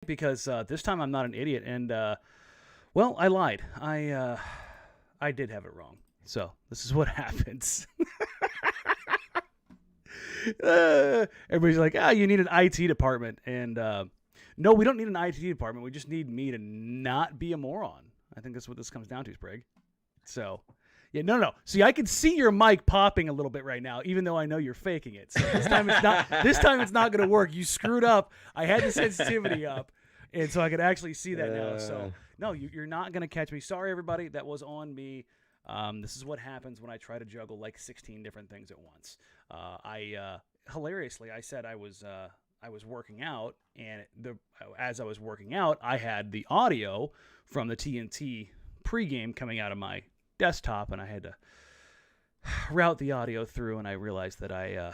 because this time I'm not an idiot, and well, I lied. I did have it wrong. So this is what happens. Everybody's like, you need an IT department, and no, we don't need an IT department. We just need me to not be a moron. I think that's what this comes down to, Sprague. So. Yeah, no. See, I can see your mic popping a little bit right now, even though I know you're faking it. So this time it's not. This time it's not going to work. You screwed up. I had the sensitivity up, and so I could actually see that now. So no, you're not going to catch me. Sorry, everybody. That was on me. This is what happens when I try to juggle like 16 different things at once. Hilariously, I said I was working out, and as I was working out, I had the audio from the TNT pregame coming out of my desktop, and I had to route the audio through, and I realized that I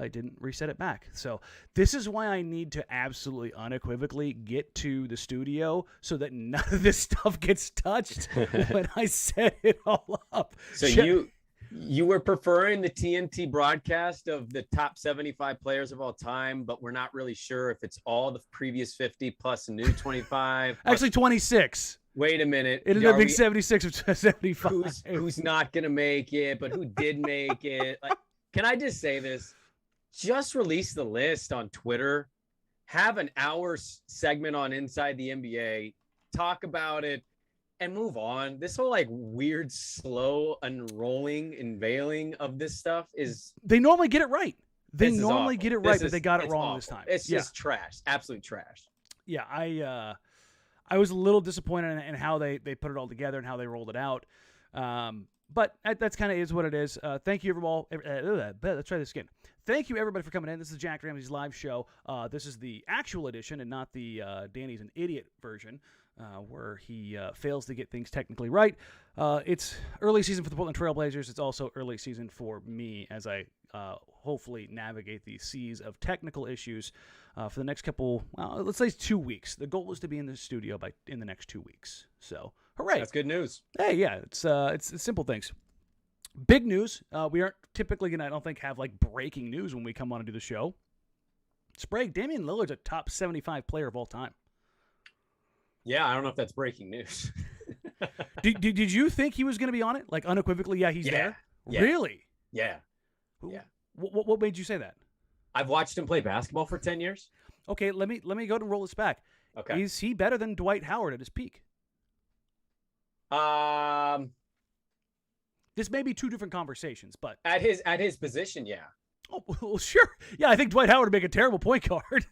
didn't reset it back. So this is why I need to absolutely unequivocally get to the studio so that none of this stuff gets touched when I set it all up. So you were preferring the TNT broadcast of the top 75 players of all time, but we're not really sure if it's all the previous 50 plus a new 25. Actually, 26. Wait a minute. It ended up being 76 or 75. Who's not going to make it, but who did make it? Like, can I just say this? Just release the list on Twitter. Have an hour segment on Inside the NBA. Talk about it and move on. This whole like weird, slow unrolling and veiling of this stuff is... They normally get it right. They normally awful. get it right, but they got it wrong awful. this time. It's just trash. Absolute trash. Yeah, I was a little disappointed in how they put it all together and how they rolled it out. But that's kind of is what it is. Thank you, everybody. Let's try this again. Thank you, everybody, for coming in. This is Jacked Ramsays Live Show. This is the actual edition and not the Danny's an idiot version, where he fails to get things technically right. It's early season for the Portland Trail Blazers. It's also early season for me as I hopefully navigate the seas of technical issues for the next couple, let's say 2 weeks. The goal is to be in the studio in the next 2 weeks. So, hooray. That's good news. Hey, yeah, it's simple things. Big news. We aren't typically going to, I don't think, have like breaking news when we come on and do the show. Sprague, Damian Lillard's a top 75 player of all time. Yeah, I don't know if that's breaking news. Did you think he was going to be on it? Like unequivocally, he's there? Yeah. Really? Yeah. What made you say that? I've watched him play basketball for 10 years. Okay, let me go ahead and roll this back. Okay. Is he better than Dwight Howard at his peak? This may be two different conversations, but at his position, yeah. Oh, well, sure. Yeah, I think Dwight Howard would make a terrible point guard.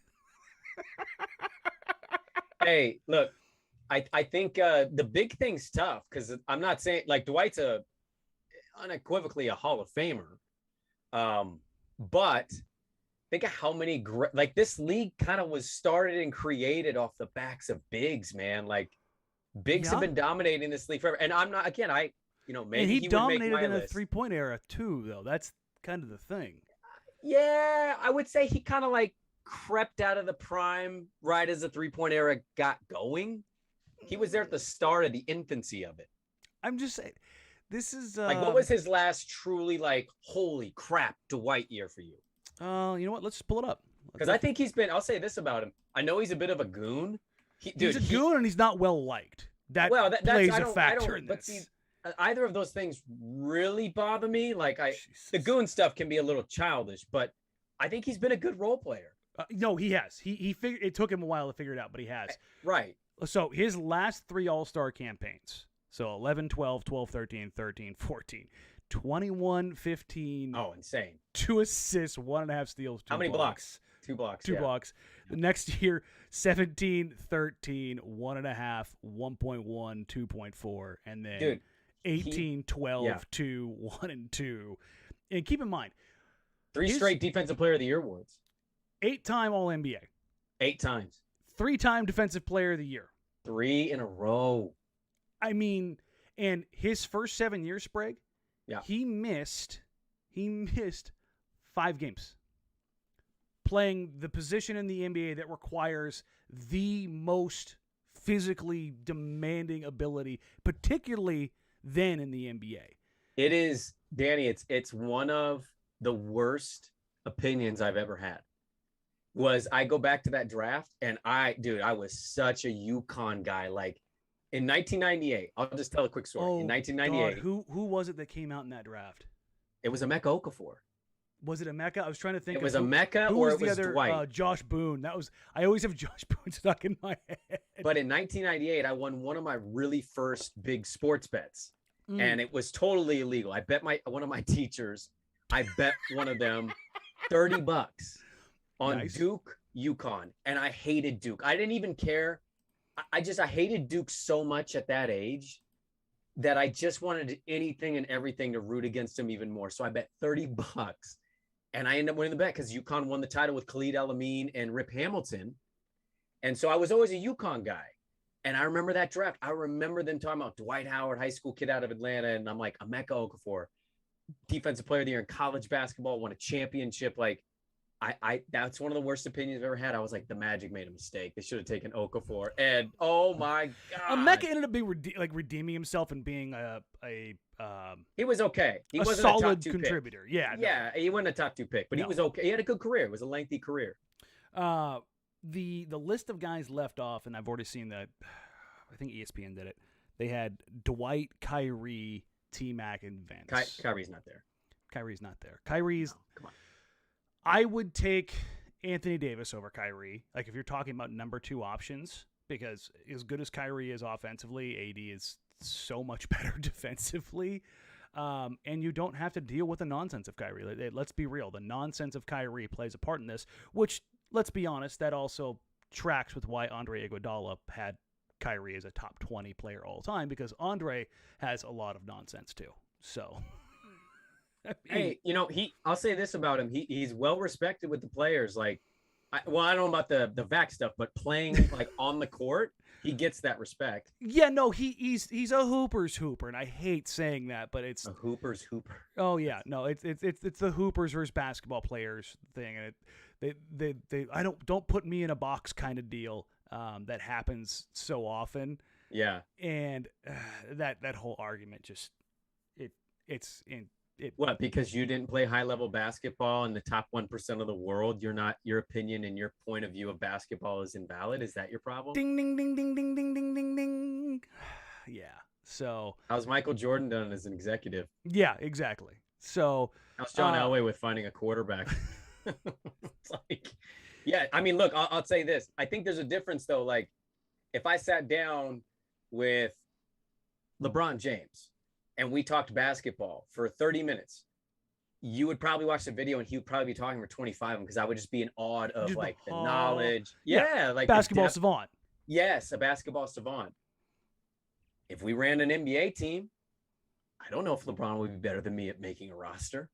Hey, look, I think the big thing's tough because I'm not saying like Dwight's unequivocally a Hall of Famer, but think of how many like this league kind of was started and created off the backs of bigs, man. Like bigs have been dominating this league forever, and I'm not maybe and he dominated would make my in list. a 3-point era too, though. That's kind of the thing. Yeah, I would say he kind of like crept out of the prime right as the 3-point era got going. He was there at the start of the infancy of it. I'm just saying, this is like, what was his last truly like, holy crap, Dwight year for you? You know what? Let's just pull it up. Because I think I'll say this about him. I know he's a bit of a goon. He's a goon and he's not well liked. That plays a factor in this. But see, either of those things really bother me. Like the goon stuff can be a little childish, but I think he's been a good role player. No, he has. He figured. It took him a while to figure it out, but he has. Right. So his last 3 All-Star campaigns. So 11, 12, 12, 13, 13, 14. 21, 15. Oh, insane. 2 assists, 1.5 steals, 2 How many blocks? 2 blocks. 2 blocks. The next year, 17, 13, 1.5, 1.1, 2.4, and then 18, 12, 2, 1, and 2. And keep in mind, 3 straight Defensive Player of the Year awards. 8-time All-NBA. 8 times. 3-time Defensive Player of the Year. 3 in a row. I mean, and his first 7 years, Sprague, he missed 5 games playing the position in the NBA that requires the most physically demanding ability, particularly then in the NBA. It is, Danny, it's one of the worst opinions I've ever had. was I go back to that draft, and I was such a UConn guy. Like in 1998, I'll just tell a quick story. In 1998, God, who was it that came out in that draft? it was Emeka Okafor. Was it Emeka? I was trying to think. It was Emeka, or it was Dwight. Josh Boone. I always have Josh Boone stuck in my head. But in 1998, I won one of my really first big sports bets, and it was totally illegal. I bet one of my teachers. I bet one of them $30 on Duke, UConn, and I hated Duke. I didn't even care. I hated Duke so much at that age that I just wanted anything and everything to root against him even more. So I bet $30. And I ended up winning the bet because UConn won the title with Khalid El-Amin and Rip Hamilton. And so I was always a UConn guy. And I remember that draft. I remember them talking about Dwight Howard, high school kid out of Atlanta. And I'm like, Emeka Okafor, defensive player of the year in college basketball, won a championship. Like, I that's one of the worst opinions I've ever had. I was like, the Magic made a mistake. They should have taken Okafor. And oh my God. Emeka ended up being redeeming himself and being he was okay. He wasn't solid a top 2 contributor. Pick. Yeah. Yeah, he wasn't a top 2 pick, but he was okay. He had a good career. It was a lengthy career. The list of guys left off, and I've already seen that. I think ESPN did it. They had Dwight, Kyrie, T-Mac, and Vince. Kyrie's not there. Kyrie's not there. Kyrie's. No, come on. I would take Anthony Davis over Kyrie. Like, if you're talking about number 2 options, because as good as Kyrie is offensively, AD is so much better defensively. And you don't have to deal with the nonsense of Kyrie. Let's be real. The nonsense of Kyrie plays a part in this, which, let's be honest, that also tracks with why Andre Iguodala had Kyrie as a top 20 player all time, because Andre has a lot of nonsense too. So... Hey, I'll say this about him. He's well respected with the players. Like, I don't know about the vac stuff, but playing like on the court, he gets that respect. Yeah, no, he's a Hoopers hooper, and I hate saying that, but it's a Hoopers hooper. Oh yeah, no, it's the Hoopers versus basketball players thing, and they don't put me in a box kind of deal that happens so often. Yeah, and that whole argument just it's in. What, because you didn't play high-level basketball in the top 1% of the world, your opinion and your point of view of basketball is invalid? Is that your problem? Ding, ding, ding, ding, ding, ding, ding, ding, ding. Yeah. So how's Michael Jordan done as an executive? Yeah, exactly. So how's John Elway with finding a quarterback? It's like, yeah, I mean, look, I'll say this. I think there's a difference, though. Like, if I sat down with LeBron James and we talked basketball for 30 minutes, you would probably watch the video and he would probably be talking for 25 because I would just be in awe of like the knowledge. Yeah, like basketball savant. Yes, a basketball savant. If we ran an NBA team, I don't know if LeBron would be better than me at making a roster.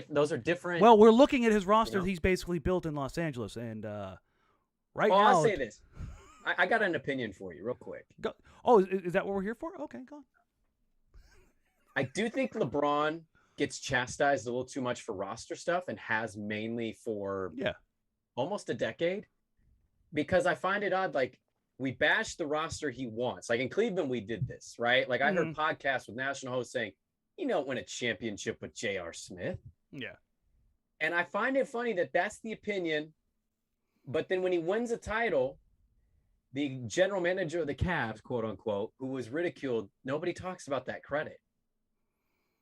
Those are different. Well, we're looking at his roster. He's basically built in Los Angeles, and now I'll say this. I got an opinion for you real quick. Go. Oh, is that what we're here for? Okay, go on. I do think LeBron gets chastised a little too much for roster stuff, and has mainly for almost a decade, because I find it odd. Like, we bash the roster he wants. Like in Cleveland, we did this, right? Like I heard podcasts with national hosts saying, you don't win a championship with J.R. Smith. Yeah. And I find it funny that that's the opinion. But then when he wins a title, the general manager of the Cavs, quote unquote, who was ridiculed, nobody talks about that credit.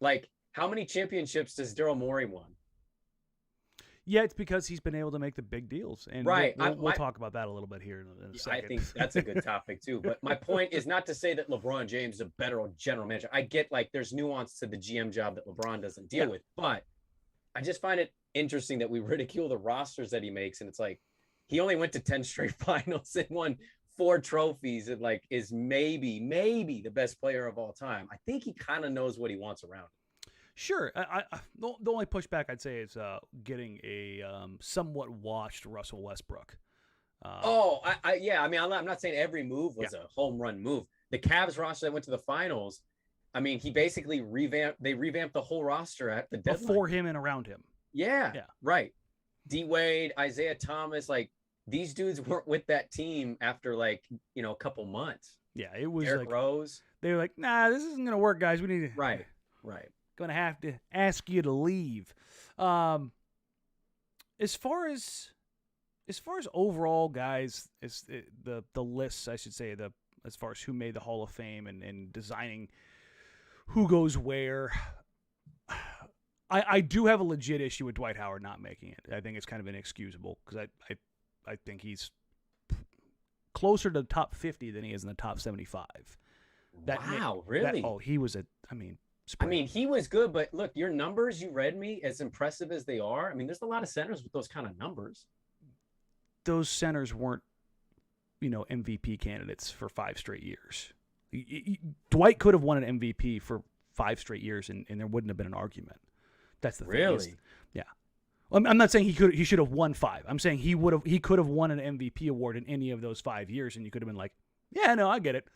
Like, how many championships does Daryl Morey won? Yeah, it's because he's been able to make the big deals. And right. We'll talk about that a little bit here in a second. I think that's a good topic too. But my point is not to say that LeBron James is a better general manager. I get like there's nuance to the GM job that LeBron doesn't deal with. But I just find it interesting that we ridicule the rosters that he makes. And it's like, he only went to 10 straight finals and won 4 trophies and like is maybe the best player of all time. I think he kind of knows what he wants around him. Sure. The only pushback I'd say is getting a somewhat washed Russell Westbrook. Yeah. I mean, I'm not saying every move was a home run move. The Cavs roster that went to the finals, I mean, he basically revamped the whole roster at the deadline. Before him and around him. Yeah. Right. D Wade, Isaiah Thomas, like these dudes weren't with that team after like, a couple months. Yeah. It was Derrick Rose. They were like, nah, this isn't going to work, guys. We need to. Right. Going to have to ask you to leave. As far as as far as overall guys, the lists, I should say, as far as who made the Hall of Fame and designing who goes where, I do have a legit issue with Dwight Howard not making it. I think it's kind of inexcusable because I think he's closer to the top 50 than he is in the top 75. Really? He was Sprague. He was good, but look, your numbers, you read me, as impressive as they are. I mean, there's a lot of centers with those kind of numbers. Those centers weren't, MVP candidates for 5 straight years. Dwight could have won an MVP for 5 straight years, and there wouldn't have been an argument. That's the thing. Really? Yeah. I'm not saying he should have won 5. I'm saying he could have won an MVP award in any of those 5 years, and you could have been like, yeah, no, I get it.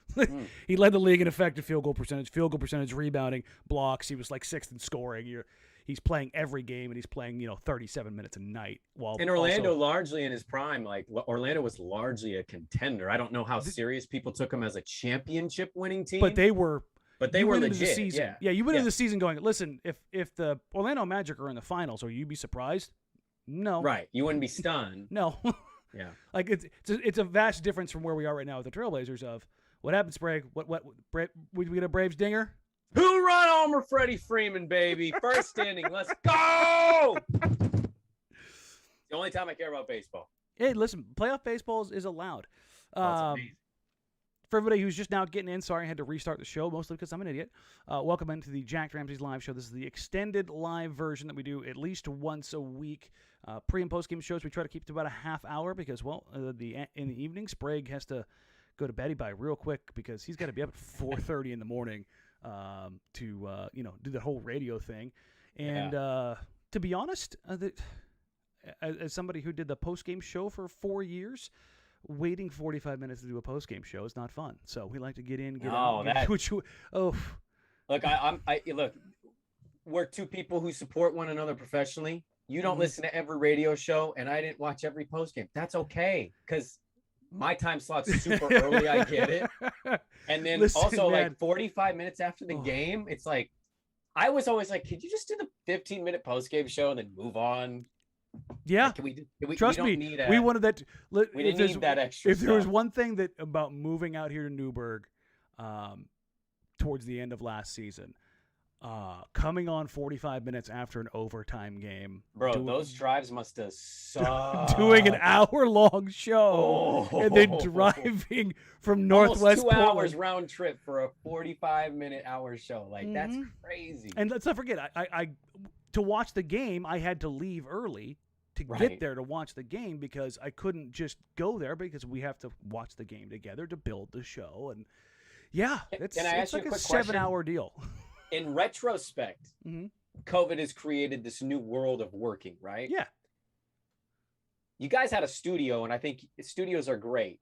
He led the league in effective field goal percentage, rebounding, blocks. He was like 6th in scoring. He's playing every game, and he's playing 37 minutes a night. And Orlando, largely in his prime, like Orlando was largely a contender. I don't know how serious people took him as a championship winning team, but they were legit. The season. Yeah, you went into the season going, listen, if the Orlando Magic are in the finals, will you be surprised? No. Right. You wouldn't be stunned. No. Yeah. Like it's a vast difference from where we are right now with the Trailblazers of what happened, Sprague? We get a Braves dinger? Who run Homer Freddie Freeman, baby? First inning. Let's go. The only time I care about baseball. Hey, listen, playoff baseball is allowed. For everybody who's just now getting in, sorry I had to restart the show, mostly because I'm an idiot. Welcome into the Jacked Ramsays Live Show. This is the extended live version that we do at least once a week. Pre- and post-game shows, we try to keep to about a half hour because, in the evening, Sprague has to go to bed by real quick because he's got to be up at 4:30 in the morning to do the whole radio thing. And to be honest, as somebody who did the post-game show for 4 year, waiting 45 minutes to do a post-game show is not fun. So we like to get out. Look, look, we're two people who support one another professionally. You don't listen to every radio show, and I didn't watch every postgame. That's okay, because my time slot's super early. I get it. And then like 45 minutes after the game, it's like, I was always like, could you just do the 15-minute postgame show and then move on? Yeah. Like, Trust me, we wanted that. We didn't need that extra If there was one thing about moving out here to Newburgh towards the end of last season, coming on 45 minutes after an overtime game. Bro, those drives must have sucked. Doing an hour-long show and then driving from Northwest almost 2 Portland. hours round trip for a 45-minute hour show. Like, that's crazy. And let's not forget, I to watch the game, I had to leave early to get there to watch the game because I couldn't just go there because we have to watch the game together to build the show. And it's like a 7-hour deal. In retrospect, COVID has created this new world of working, right? Yeah. You guys had a studio, and I think studios are great.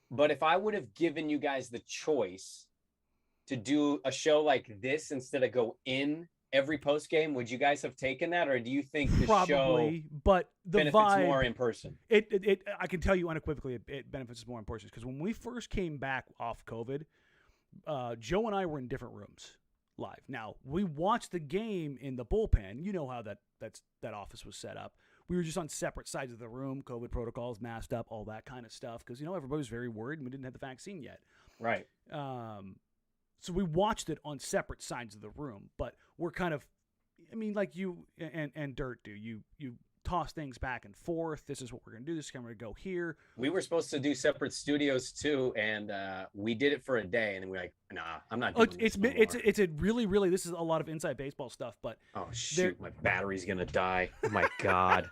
But if I would have given you guys the choice to do a show like this instead of go in every post game, would you guys have taken that, or do you think the show but the benefits vibe, more in person? It I can tell you unequivocally it benefits more in person because when we first came back off COVID, Joe and I were in different rooms live. Now we watched the game in the bullpen. You know how that office was set up. We were just on separate sides of the room, COVID protocols, masked up, all that kind of stuff because everybody was very worried and we didn't have the vaccine yet. Right. So we watched it on separate sides of the room, but we're kind of, like you and Dirt do. You toss things back and forth. This is what we're going to do. This is how we're going to go here. We were supposed to do separate studios too, and we did it for a day, and then we're like, nah, I'm not doing this no more. It's a really, this is a lot of inside baseball stuff, but. Oh, shoot, my battery's going to die. Oh, my God.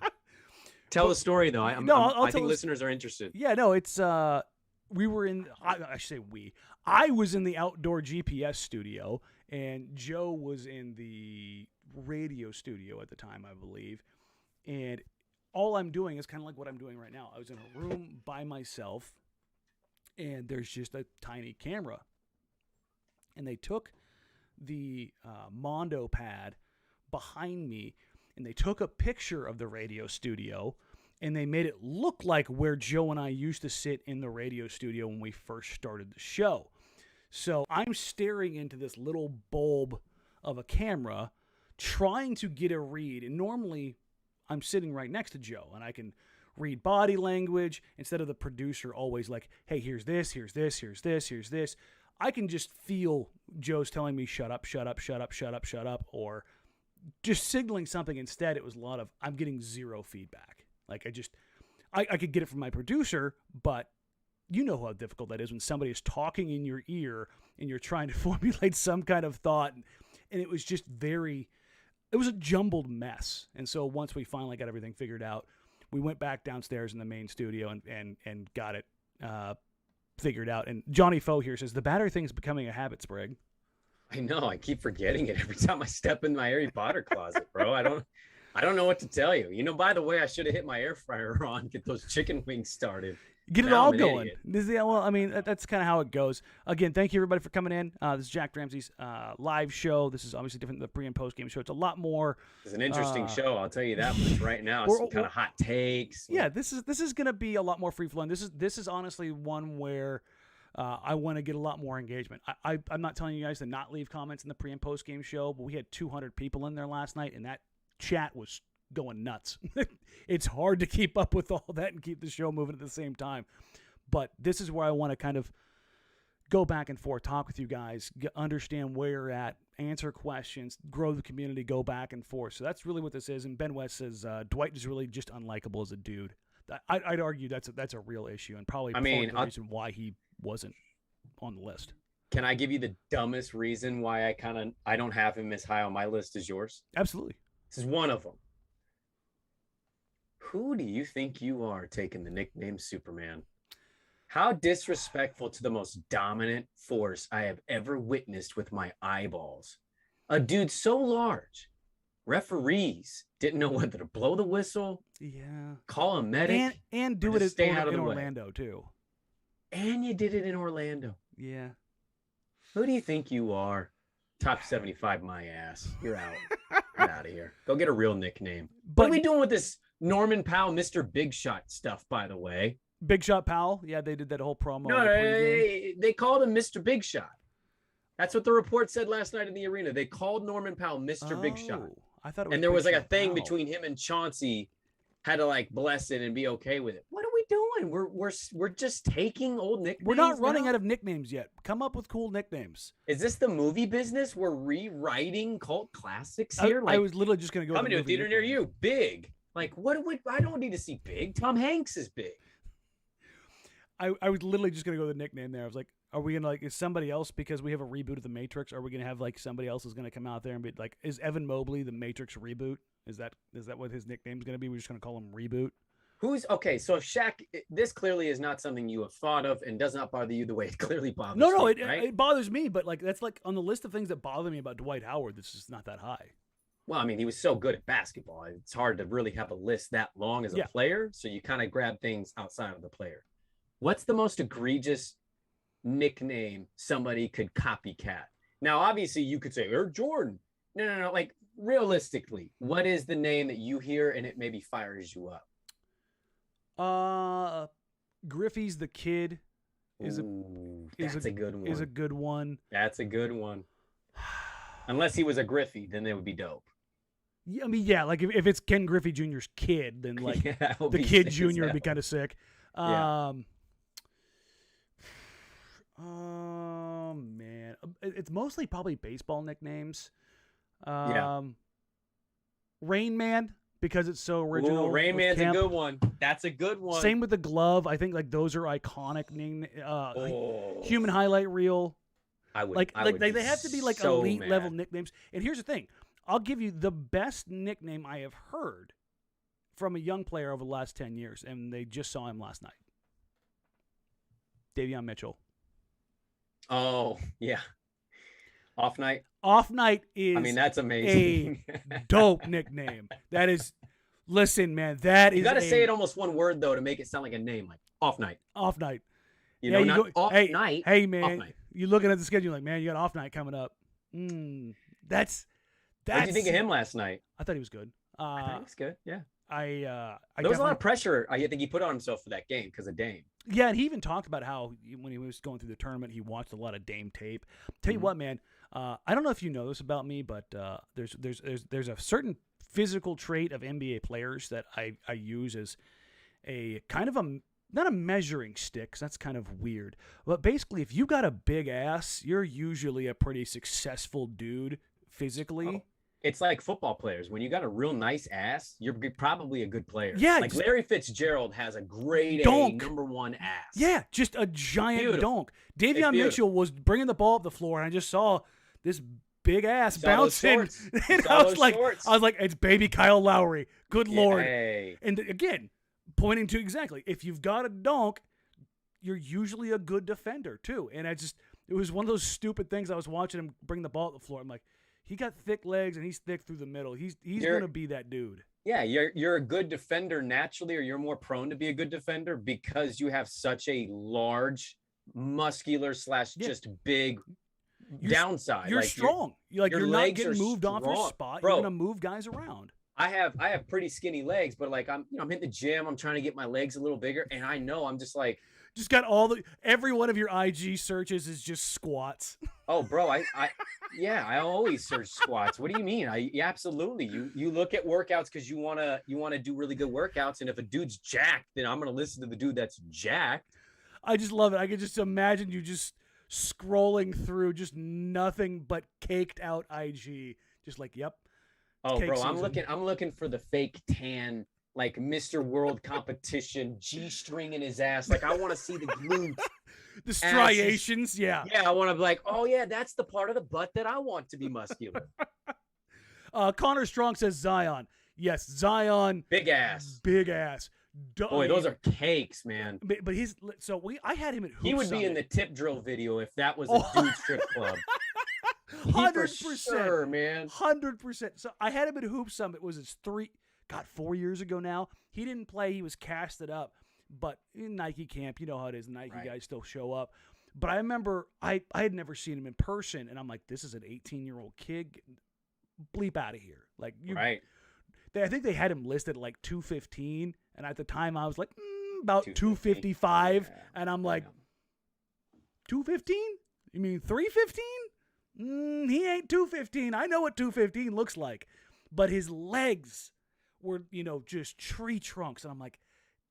Tell the story, though. I think listeners are interested. Yeah, no, it's, we were in, I should say we. I was in the outdoor GPS studio, and Joe was in the radio studio at the time, I believe. And all I'm doing is kind of like what I'm doing right now. I was in a room by myself, and there's just a tiny camera. And they took the Mondo pad behind me, and they took a picture of the radio studio, and they made it look like where Joe and I used to sit in the radio studio when we first started the show. So I'm staring into this little bulb of a camera, trying to get a read. And normally I'm sitting right next to Joe, and I can read body language instead of the producer always like, hey, here's this, here's this, here's this, here's this. I can just feel Joe's telling me, shut up, shut up, shut up, shut up, shut up, or just signaling something. Instead, it was a lot of, I'm getting zero feedback. Like I could get it from my producer, but you know how difficult that is when somebody is talking in your ear and you're trying to formulate some kind of thought. And it was just it was a jumbled mess. And so once we finally got everything figured out, we went back downstairs in the main studio and got it figured out. And Johnny Foe here says, the battery thing is becoming a habit, Sprague. I know. I keep forgetting it every time I step in my Harry Potter closet, bro. I don't know what to tell you. You know, by the way, I should have hit my air fryer on, get those chicken wings started. Get it all going. Well, I mean, that's kind of how it goes. Again, thank you, everybody, for coming in. This is Jacked Ramsays live show. This is obviously different than the pre- and post-game show. It's a lot more. It's an interesting show. I'll tell you that much right now. Some kind of hot takes. Yeah, this is going to be a lot more free-flowing. This is honestly one where I want to get a lot more engagement. I'm not telling you guys to not leave comments in the pre- and post-game show, but we had 200 people in there last night, and that chat was going nuts. It's hard to keep up with all that and keep the show moving at the same time. But this is where I want to kind of go back and forth, talk with you guys, understand where you're at, answer questions, grow the community, go back and forth. So that's really what this is. And Ben West says Dwight is really just unlikable as a dude. I'd argue that's a real issue and probably the reason why he wasn't on the list. Can I give you the dumbest reason why I don't have him as high on my list as yours? Absolutely. This is one of them. Who do you think you are taking the nickname Superman? How disrespectful to the most dominant force I have ever witnessed with my eyeballs. A dude so large, referees didn't know whether to blow the whistle, call a medic, and do it in Orlando too. And you did it in Orlando. Yeah. Who do you think you are? Top 75 my ass. You're out. Get out of here. Go get a real nickname. What are we doing with this Norman Powell, Mr. Big Shot stuff, by the way? Big Shot Powell? Yeah, they did that whole promo. No, they called him Mr. Big Shot. That's what the report said last night in the arena. They called Norman Powell Mr. Big Shot. I thought it was and there was Big like a Shot thing Powell. between him and Chauncey, had to like bless it and be okay with it. What are we doing? We're just taking old nicknames. We're not running out of nicknames yet. Come up with cool nicknames. Is this the movie business? We're rewriting cult classics here. I was literally just going to go. Coming to a theater near you. Big. Like I don't need to see Big. Tom Hanks is big. I was literally just going to go with the nickname there. I was like, are we going to is somebody else because we have a reboot of The Matrix? Are we going to have like somebody else is going to come out there and be like, is Evan Mobley the Matrix reboot? Is that what his nickname's going to be? We're just going to call him Reboot. Okay, so Shaq, this clearly is not something you have thought of and does not bother you the way it clearly bothers No, me, right? it bothers me, but like that's like on the list of things that bother me about Dwight Howard, this is not that high. Well, I mean, he was so good at basketball. It's hard to really have a list that long as a player, so you kind of grab things outside of the player. What's the most egregious nickname somebody could copycat? Now, obviously, you could say, Air Jordan. No. Like, realistically, what is the name that you hear and it maybe fires you up? Griffey's the Kid is a good one. Is a good one. That's a good one. Unless he was a Griffey, then it would be dope. Yeah, I mean, yeah, like if it's Ken Griffey Jr.'s kid, then like the Kid Jr. would be kind of sick. Oh man, it's mostly probably baseball nicknames. Rain Man, because it's so original. Ooh, Rain Man's a good one. That's a good one. Same with the glove. I think like those are iconic name. Human highlight reel. They have to be like so elite level nicknames. And here's the thing. I'll give you the best nickname I have heard from a young player over the last 10 years, and they just saw him last night. Davion Mitchell. Oh, yeah. Off Night? Off Night is that's amazing. A dope nickname. That is, listen, man, that is. You got to say it almost one word, though, to make it sound like a name, like Off Night. Off Night. Off Night. Hey, man, off night. You're looking at the schedule like, man, you got Off Night coming up. That's. What did you think of him last night? I thought he was good. I thought he was good, yeah. There was a lot of pressure I think he put on himself for that game because of Dame. Yeah, and he even talked about how when he was going through the tournament, he watched a lot of Dame tape. Tell you what, man, I don't know if you know this about me, but there's a certain physical trait of NBA players that I use a kind of a not a measuring stick, 'cause that's kind of weird. But basically, if you got a big ass, you're usually a pretty successful dude physically. Oh, it's like football players. When you got a real nice ass, you're probably a good player. Yeah, like Larry Fitzgerald has a grade donk. A #1 ass. Yeah, just a giant Beautiful. donk. Davion Mitchell was bringing the ball up the floor, and I just saw this big ass bouncing. And I was like, it's baby Kyle Lowry. Good Lord. Hey. And again, pointing to exactly, if you've got a donk, you're usually a good defender too. And it was one of those stupid things. I was watching him bring the ball up the floor. I'm like, he got thick legs and he's thick through the middle. He's going to be that dude. Yeah, you're a good defender naturally, or you're more prone to be a good defender because you have such a large, muscular / just big downside. You're like strong. You're your not legs getting are moved off your strong. spot. Bro, you're going to move guys around. I have pretty skinny legs, but like I'm hitting the gym. I'm trying to get my legs a little bigger, and I know I'm just like, just got every one of your IG searches is just squats. oh, bro, I always search squats. What do you mean? Absolutely. You look at workouts because you wanna do really good workouts, and if a dude's jacked, then I'm gonna listen to the dude that's jacked. I just love it. I can just imagine you just scrolling through just nothing but caked out IG, just like, yep. Oh, bro, I'm looking for the fake tan, like Mr. World competition, G-string in his ass. Like I want to see the glutes, the striations. Yeah. Yeah, I want to be like, oh yeah, that's the part of the butt that I want to be muscular. Connor Strong says Zion. Yes, Zion. Big ass. Boy, those are cakes, man. But I had him at Hoop He would Summit. be in the tip drill video if that was a dude strip club. 100%, sure, man. 100%. So I had him at Hoop Summit. Was it 4 years ago now? He didn't play. He was casted up, but in Nike camp, you know how it is. Nike guys still show up. But I remember I had never seen him in person, and I'm like, this is an 18-year-old kid. Bleep out of here. Like right. I think they had him listed at like 215, and at the time I was like about 255, and I'm like, 215? You mean 315? He ain't 215. I know what 215 looks like. But his legs were, just tree trunks. And I'm like,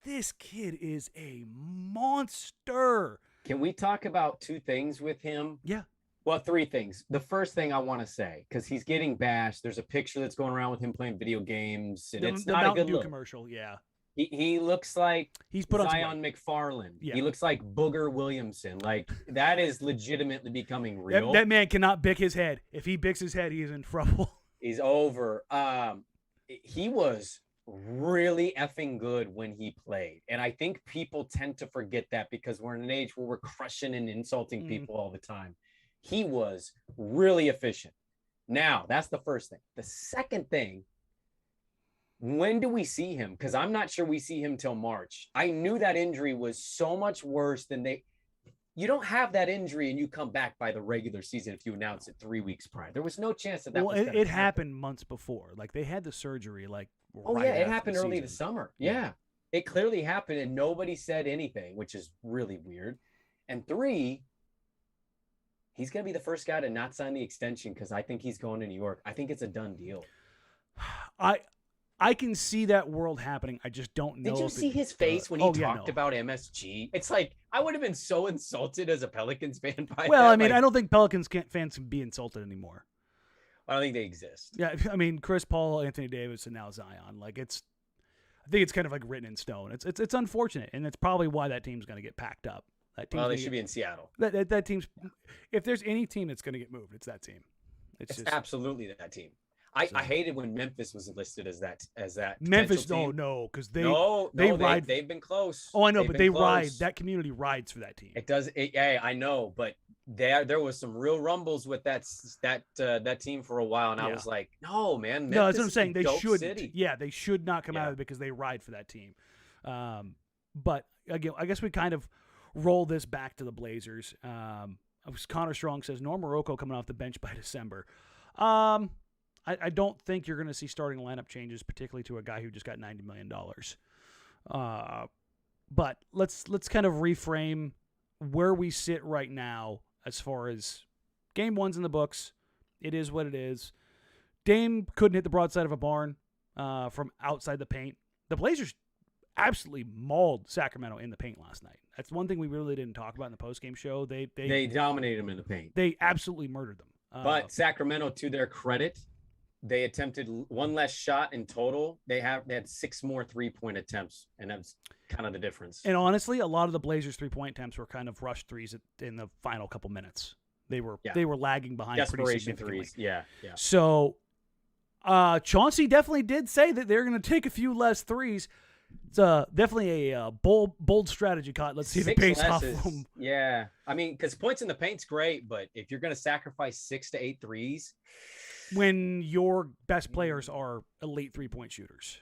this kid is a monster. Can we talk about 2 things with him? Yeah. Well, 3 things. The first thing I want to say, because he's getting bashed. There's a picture that's going around with him playing video games. And it's not a good look. Commercial, yeah. He looks like he's put on Zion McFarland. Yeah. He looks like Booger Williamson. Like that is legitimately becoming real. That man cannot bick his head. If he bicks his head, he is in trouble. He's over. He was really effing good when he played. And I think people tend to forget that because we're in an age where we're crushing and insulting people all the time. He was really efficient. Now, that's the first thing. The second thing, when do we see him? Because I'm not sure we see him till March. I knew that injury was so much worse than you don't have that injury and you come back by the regular season if you announce it 3 weeks prior. There was no chance that was going to happen. It happened months before. Like they had the surgery it happened early this summer. Yeah. It clearly happened and nobody said anything, which is really weird. And 3, he's going to be the first guy to not sign the extension because I think he's going to New York. I think it's a done deal. I can see that world happening. I just don't know. Did you see his face when he talked about MSG? It's like, I would have been so insulted as a Pelicans fan by Well, that. I mean, I don't think Pelicans fans can be insulted anymore. I don't think they exist. Yeah, I mean, Chris Paul, Anthony Davis, and now Zion. Like I think it's kind of like written in stone. It's unfortunate, and it's probably why that team's going to get packed up. They should be in Seattle. That team's, if there's any team that's going to get moved, it's that team. It's just absolutely that team. I hated when Memphis was listed as that. Memphis, team. no, because they've been close. Oh, I know, but they ride. That community rides for that team. It does. Yeah, I know, but there was some real rumbles with that team for a while, and I was like, no, man. No, that's what I'm saying. They should. City. Yeah, they should not come out of it because they ride for that team. But again, I guess we kind of roll this back to the Blazers. Connor Strong says Norm Morocco coming off the bench by December. I don't think you're going to see starting lineup changes, particularly to a guy who just got $90 million. But let's kind of reframe where we sit right now as far as game one's in the books. It is what it is. Dame couldn't hit the broadside of a barn from outside the paint. The Blazers absolutely mauled Sacramento in the paint last night. That's one thing we really didn't talk about in the postgame show. They dominated them in the paint. They absolutely murdered them. But Sacramento, to their credit, they attempted one less shot in total. They had 6 more 3-point attempts, and that's kind of the difference. And honestly, a lot of the Blazers 3-point attempts were kind of rushed threes in the final couple minutes. They were lagging behind pretty significantly. Threes. Yeah. So Chauncey definitely did say that they're going to take a few less threes. It's definitely a bold strategy, Cot. Let's see if it pays off. Yeah. I mean, because points in the paint's great, but if you're going to sacrifice 6 to 8 threes. When your best players are elite 3-point shooters.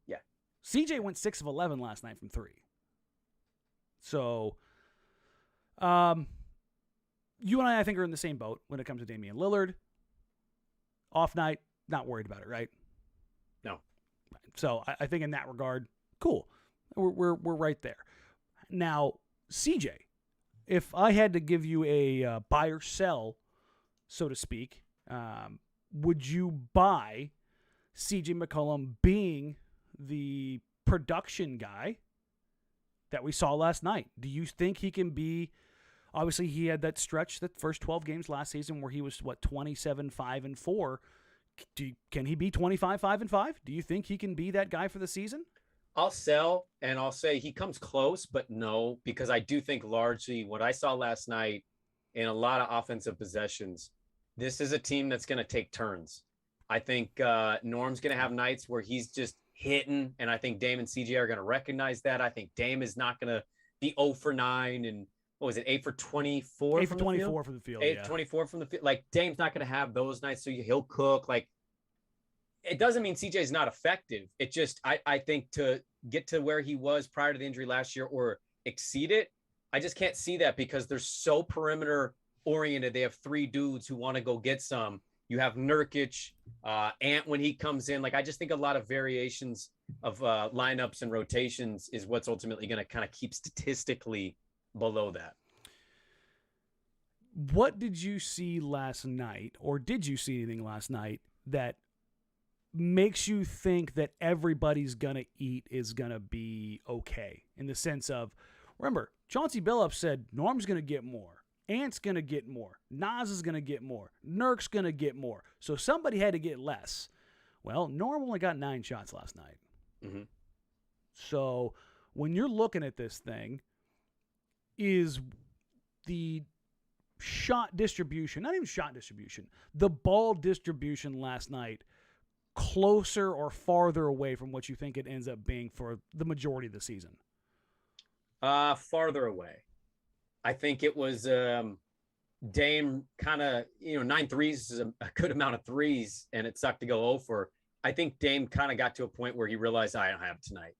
Yeah. CJ went 6 of 11 last night from 3. So, you and I think, are in the same boat when it comes to Damian Lillard. Off night, not worried about it, right? No. So I think in that regard, cool. We're right there. Now, CJ, if I had to give you a buy or sell, so to speak, would you buy CJ McCollum being the production guy that we saw last night? Do you think he can be? Obviously, he had that stretch, the first 12 games last season, where he was 27, 5, and 4. Can he be 25, 5, and 5? Do you think he can be that guy for the season? I'll sell, and I'll say he comes close, but no, because I do think largely what I saw last night in a lot of offensive possessions, this is a team that's going to take turns. I think Norm's going to have nights where he's just hitting, and I think Dame and CJ are going to recognize that. I think Dame is not going to be 0 for 9 and what was it, 8 for 24? 8 for 24 from the field. 8 for 24 from the field. Like, Dame's not going to have those nights, so he'll cook. Like, it doesn't mean CJ's not effective. It just, I think to get to where he was prior to the injury last year or exceed it, I just can't see that because they're so perimeter oriented. They have 3 dudes who want to go get some. You have Nurkic, Ant when he comes in. Like, I just think a lot of variations of lineups and rotations is what's ultimately going to kind of keep statistically below that. What did you see last night, or did you see anything last night that makes you think that everybody's going to eat is going to be okay? In the sense of, remember, Chauncey Billups said Norm's going to get more. Ant's going to get more. Nas is going to get more. Nurk's going to get more. So somebody had to get less. Well, Norm only got 9 shots last night. Mm-hmm. So when you're looking at this thing, is the shot distribution, not even shot distribution, the ball distribution last night closer or farther away from what you think it ends up being for the majority of the season? Farther away. I think it was Dame kind of, 9 threes is a good amount of threes, and it sucked to go 0 for. I think Dame kind of got to a point where he realized I don't have tonight.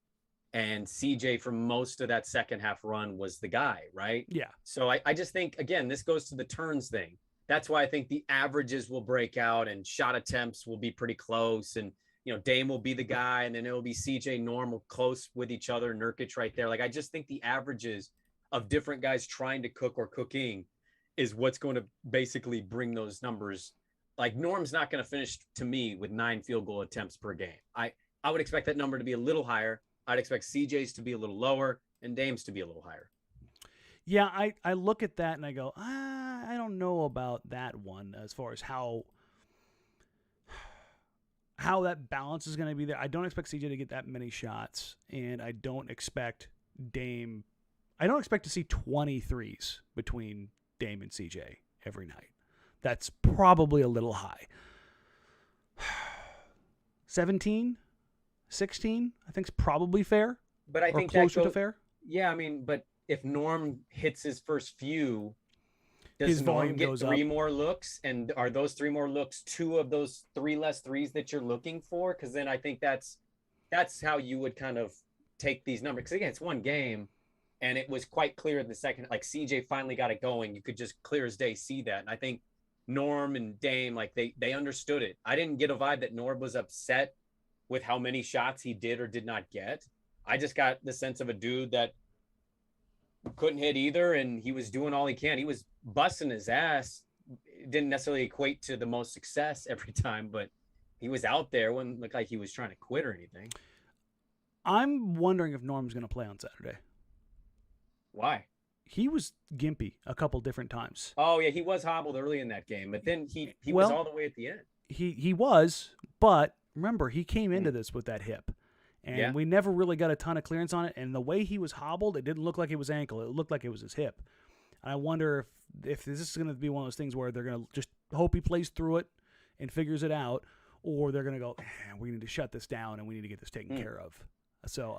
And CJ for most of that second half run was the guy, right? Yeah. So I just think, again, this goes to the turns thing. That's why I think the averages will break out and shot attempts will be pretty close. And, Dame will be the guy, and then it will be CJ, Norm close with each other, Nurkic right there. Like, I just think the averages of different guys trying to cook or cooking is what's going to basically bring those numbers. Like, Norm's not going to finish, to me, with 9 field goal attempts per game. I would expect that number to be a little higher. I'd expect CJ's to be a little lower and Dame's to be a little higher. Yeah, I look at that and I go, I don't know about that one as far as how that balance is going to be there. I don't expect CJ to get that many shots, and I don't expect Dame. I don't expect to see 23s between Dame and CJ every night. That's probably a little high. 17, 16, I think is probably fair. But I think closer to fair. Yeah, I mean, but if Norm hits his first few, does his Norm volume get goes 3 up. more looks? And are those 3 more looks 2 of those 3 less threes that you're looking for? Because then I think that's how you would kind of take these numbers. Because again, it's one game, and it was quite clear in the second. Like, CJ finally got it going. You could just clear as day see that. And I think Norm and Dame, like they understood it. I didn't get a vibe that Norm was upset with how many shots he did or did not get. I just got the sense of a dude that couldn't hit either, and he was doing all he can. He was busting his ass. It didn't necessarily equate to the most success every time, but he was out there. Wouldn't look like he was trying to quit or anything. I'm wondering if Norm's going to play on Saturday. Why? He was gimpy a couple different times. Oh yeah, he was hobbled early in that game, but then he was all the way at the end. He was, but remember, he came into this with that hip. And we never really got a ton of clearance on it. And the way he was hobbled, it didn't look like it was ankle. It looked like it was his hip. And I wonder if this is going to be one of those things where they're going to just hope he plays through it and figures it out, or they're going to go, we need to shut this down and we need to get this taken care of. So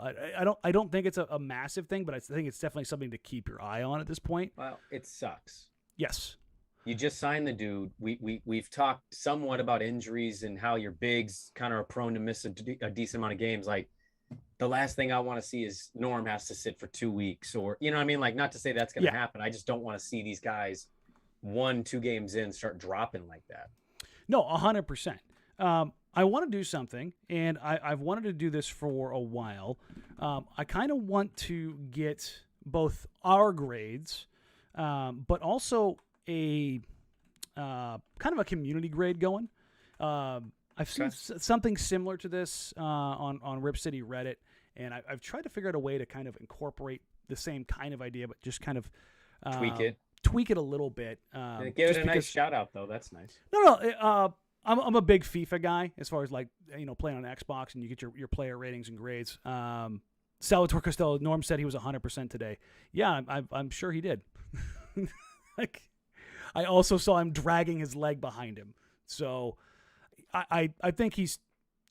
I don't think it's a massive thing, but I think it's definitely something to keep your eye on at this point. Well, it sucks. Yes. You just signed the dude. We've talked somewhat about injuries and how your bigs kind of are prone to miss a decent amount of games. Like, the last thing I want to see is Norm has to sit for 2 weeks, or, you know what I mean? Like, not to say that's going to happen. I just don't want to see these guys 1-2 games in start dropping like that. No, 100%. I want to do something, and I've wanted to do this for a while. I kind of want to get both our grades, but also a kind of a community grade going. I've seen something similar to this on Rip City Reddit, and I've tried to figure out a way to kind of incorporate the same kind of idea, but just kind of tweak it a little bit. Give it a nice shout out, though. That's nice. No. I'm a big FIFA guy as far as, like, playing on Xbox and you get your player ratings and grades. Salvatore Costello, Norm said he was 100% today. Yeah, I'm sure he did. Like, I also saw him dragging his leg behind him. So I think he's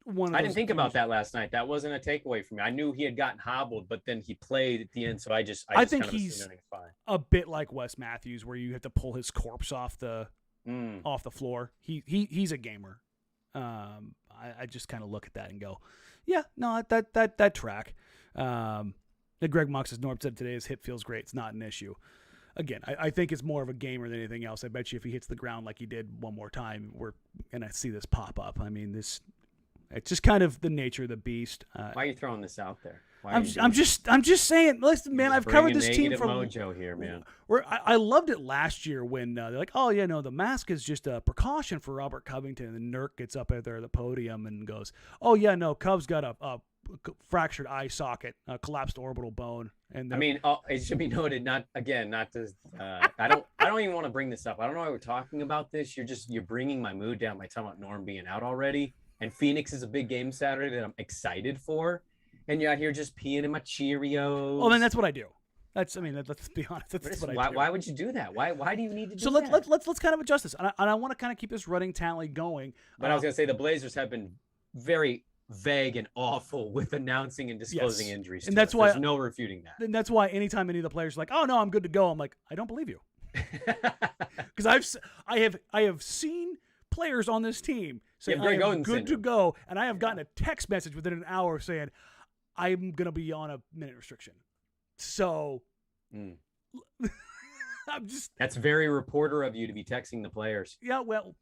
one of those. I didn't think about that last night. That wasn't a takeaway for me. I knew he had gotten hobbled, but then he played at the end. So I think he's a bit like Wes Matthews, where you have to pull his corpse off the floor. He's a gamer. I just kind of look at that and go, yeah, no, that track. Greg Mox, as Norm said today, his hip feels great. It's not an issue. Again, I think it's more of a gamer than anything else. I bet you if he hits the ground like he did one more time, we're gonna see this pop up. I mean, it's just kind of the nature of the beast. Why are you throwing this out there? I'm just saying. Listen, man, I've covered this team from mojo here, man. I loved it last year when they're like, oh yeah, no, the mask is just a precaution for Robert Covington, and Nurk gets up there at the podium and goes, oh yeah, no, Cubs got a fractured eye socket, a collapsed orbital bone, and I mean, it should be noted, not to. I don't even want to bring this up. I don't know why we're talking about this. You're bringing my mood down by talking about Norm being out already, and Phoenix is a big game Saturday that I'm excited for. And you're out here just peeing in my Cheerios. Well, then that's what I do. Let's be honest. That's what I do. Why would you do that? Why do you need to do that? So let's kind of adjust this. And I want to kind of keep this running tally going. But I was going to say the Blazers have been very vague and awful with announcing and disclosing injuries. And that's why there's no refuting that. And that's why anytime any of the players are like, oh no, I'm good to go, I'm like, I don't believe you. Because I have seen players on this team say I'm good to go, and I have gotten a text message within an hour saying, I'm going to be on a minute restriction. So I'm just. That's very reporter of you to be texting the players. Yeah, well,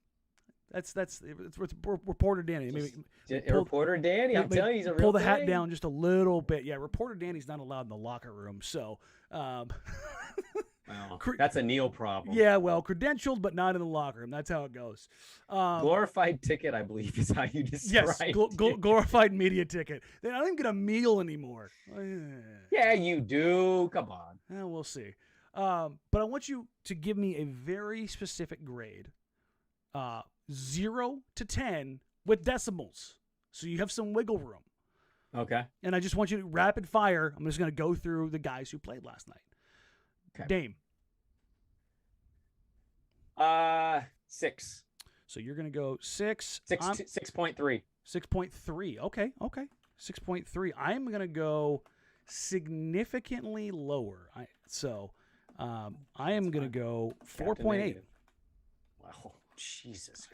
it's reporter Danny. Reporter Danny, I'm telling you, he's a real pull the hat down just a little bit. Yeah, reporter Danny's not allowed in the locker room. So. Well, that's a Neil problem. Yeah, well, credentialed, but not in the locker room. That's how it goes. Glorified ticket, I believe, is how you describe it. Yes, glorified media ticket. They don't even get a meal anymore. Yeah, you do. Come on. We'll see. But I want you to give me a very specific grade, 0 to 10 with decimals, so you have some wiggle room. Okay. And I just want you to rapid fire. I'm just going to go through the guys who played last night. Okay. Dame. 6. So you're going to go 6. 6.3. 6.3. Okay. 6.3. I'm going to go significantly lower. I am going to go 4.8. Wow. Jesus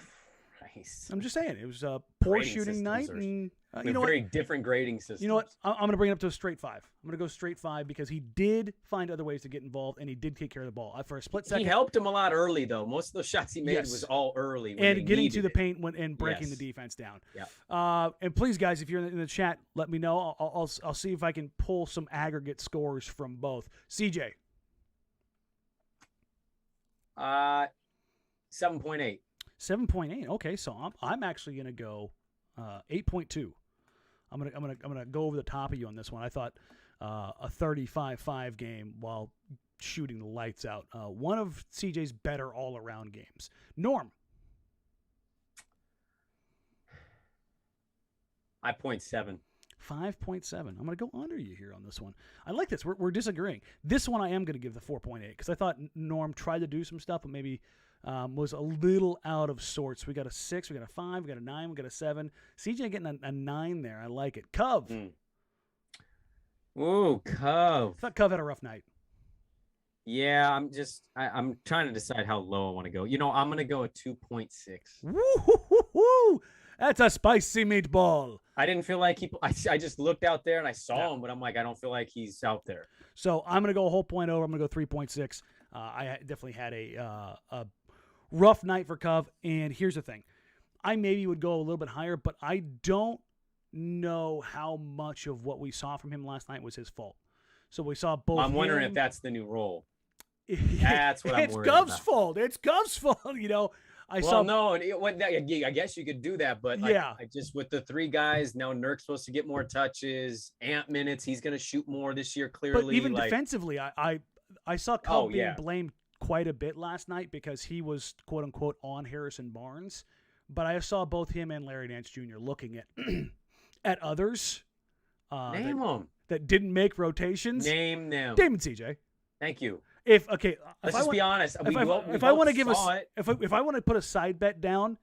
Christ. I'm just saying. It was a poor shooting night. And you know very different grading systems. You know what? I'm going to bring it up to a straight 5. I'm going to go straight 5 because he did find other ways to get involved, and he did take care of the ball. For a split second. He helped him a lot early, though. Most of those shots he made was all early. And getting to the paint and breaking the defense down. Yeah. And please, guys, if you're in the chat, let me know. I'll see if I can pull some aggregate scores from both. CJ. 7.8. 7.8. Okay, so I'm actually going to go 8.2. I'm gonna go over the top of you on this one. I thought a 35-5 game while shooting the lights out. One of CJ's better all-around games. Norm. 5.7. 5.7. I'm going to go under you here on this one. I like this. We're disagreeing. This one I am going to give the 4.8 because I thought Norm tried to do some stuff, but maybe was a little out of sorts. We got a 6, we got a 5, we got a 9, we got a 7. CJ getting a 9 there. I like it. Cove. Ooh, Cove. I thought Cove had a rough night. Yeah, I'm trying to decide how low I want to go. I'm going to go a 2.6. Woo-hoo-hoo-hoo. That's a spicy meatball. I didn't feel like I just looked out there and I saw him, but I'm like, I don't feel like he's out there. So I'm going to go a whole point over. I'm going to go 3.6. I definitely had a rough night for Cove. And here's the thing. I maybe would go a little bit higher, but I don't know how much of what we saw from him last night was his fault. So we saw both. I'm wondering if that's the new role. That's what I'm worried about. It's Gov's fault. It's Gov's fault. I guess you could do that, but I just with the 3 guys now, Nurk's supposed to get more touches, Ant minutes. He's going to shoot more this year. Clearly, but even defensively, I saw Cove being blamed quite a bit last night because he was quote unquote on Harrison Barnes, but I saw both him and Larry Nance Jr. looking at at others. Name them that didn't make rotations. Name them. Damon CJ. Thank you. Let's just be honest. If I want to put a side bet down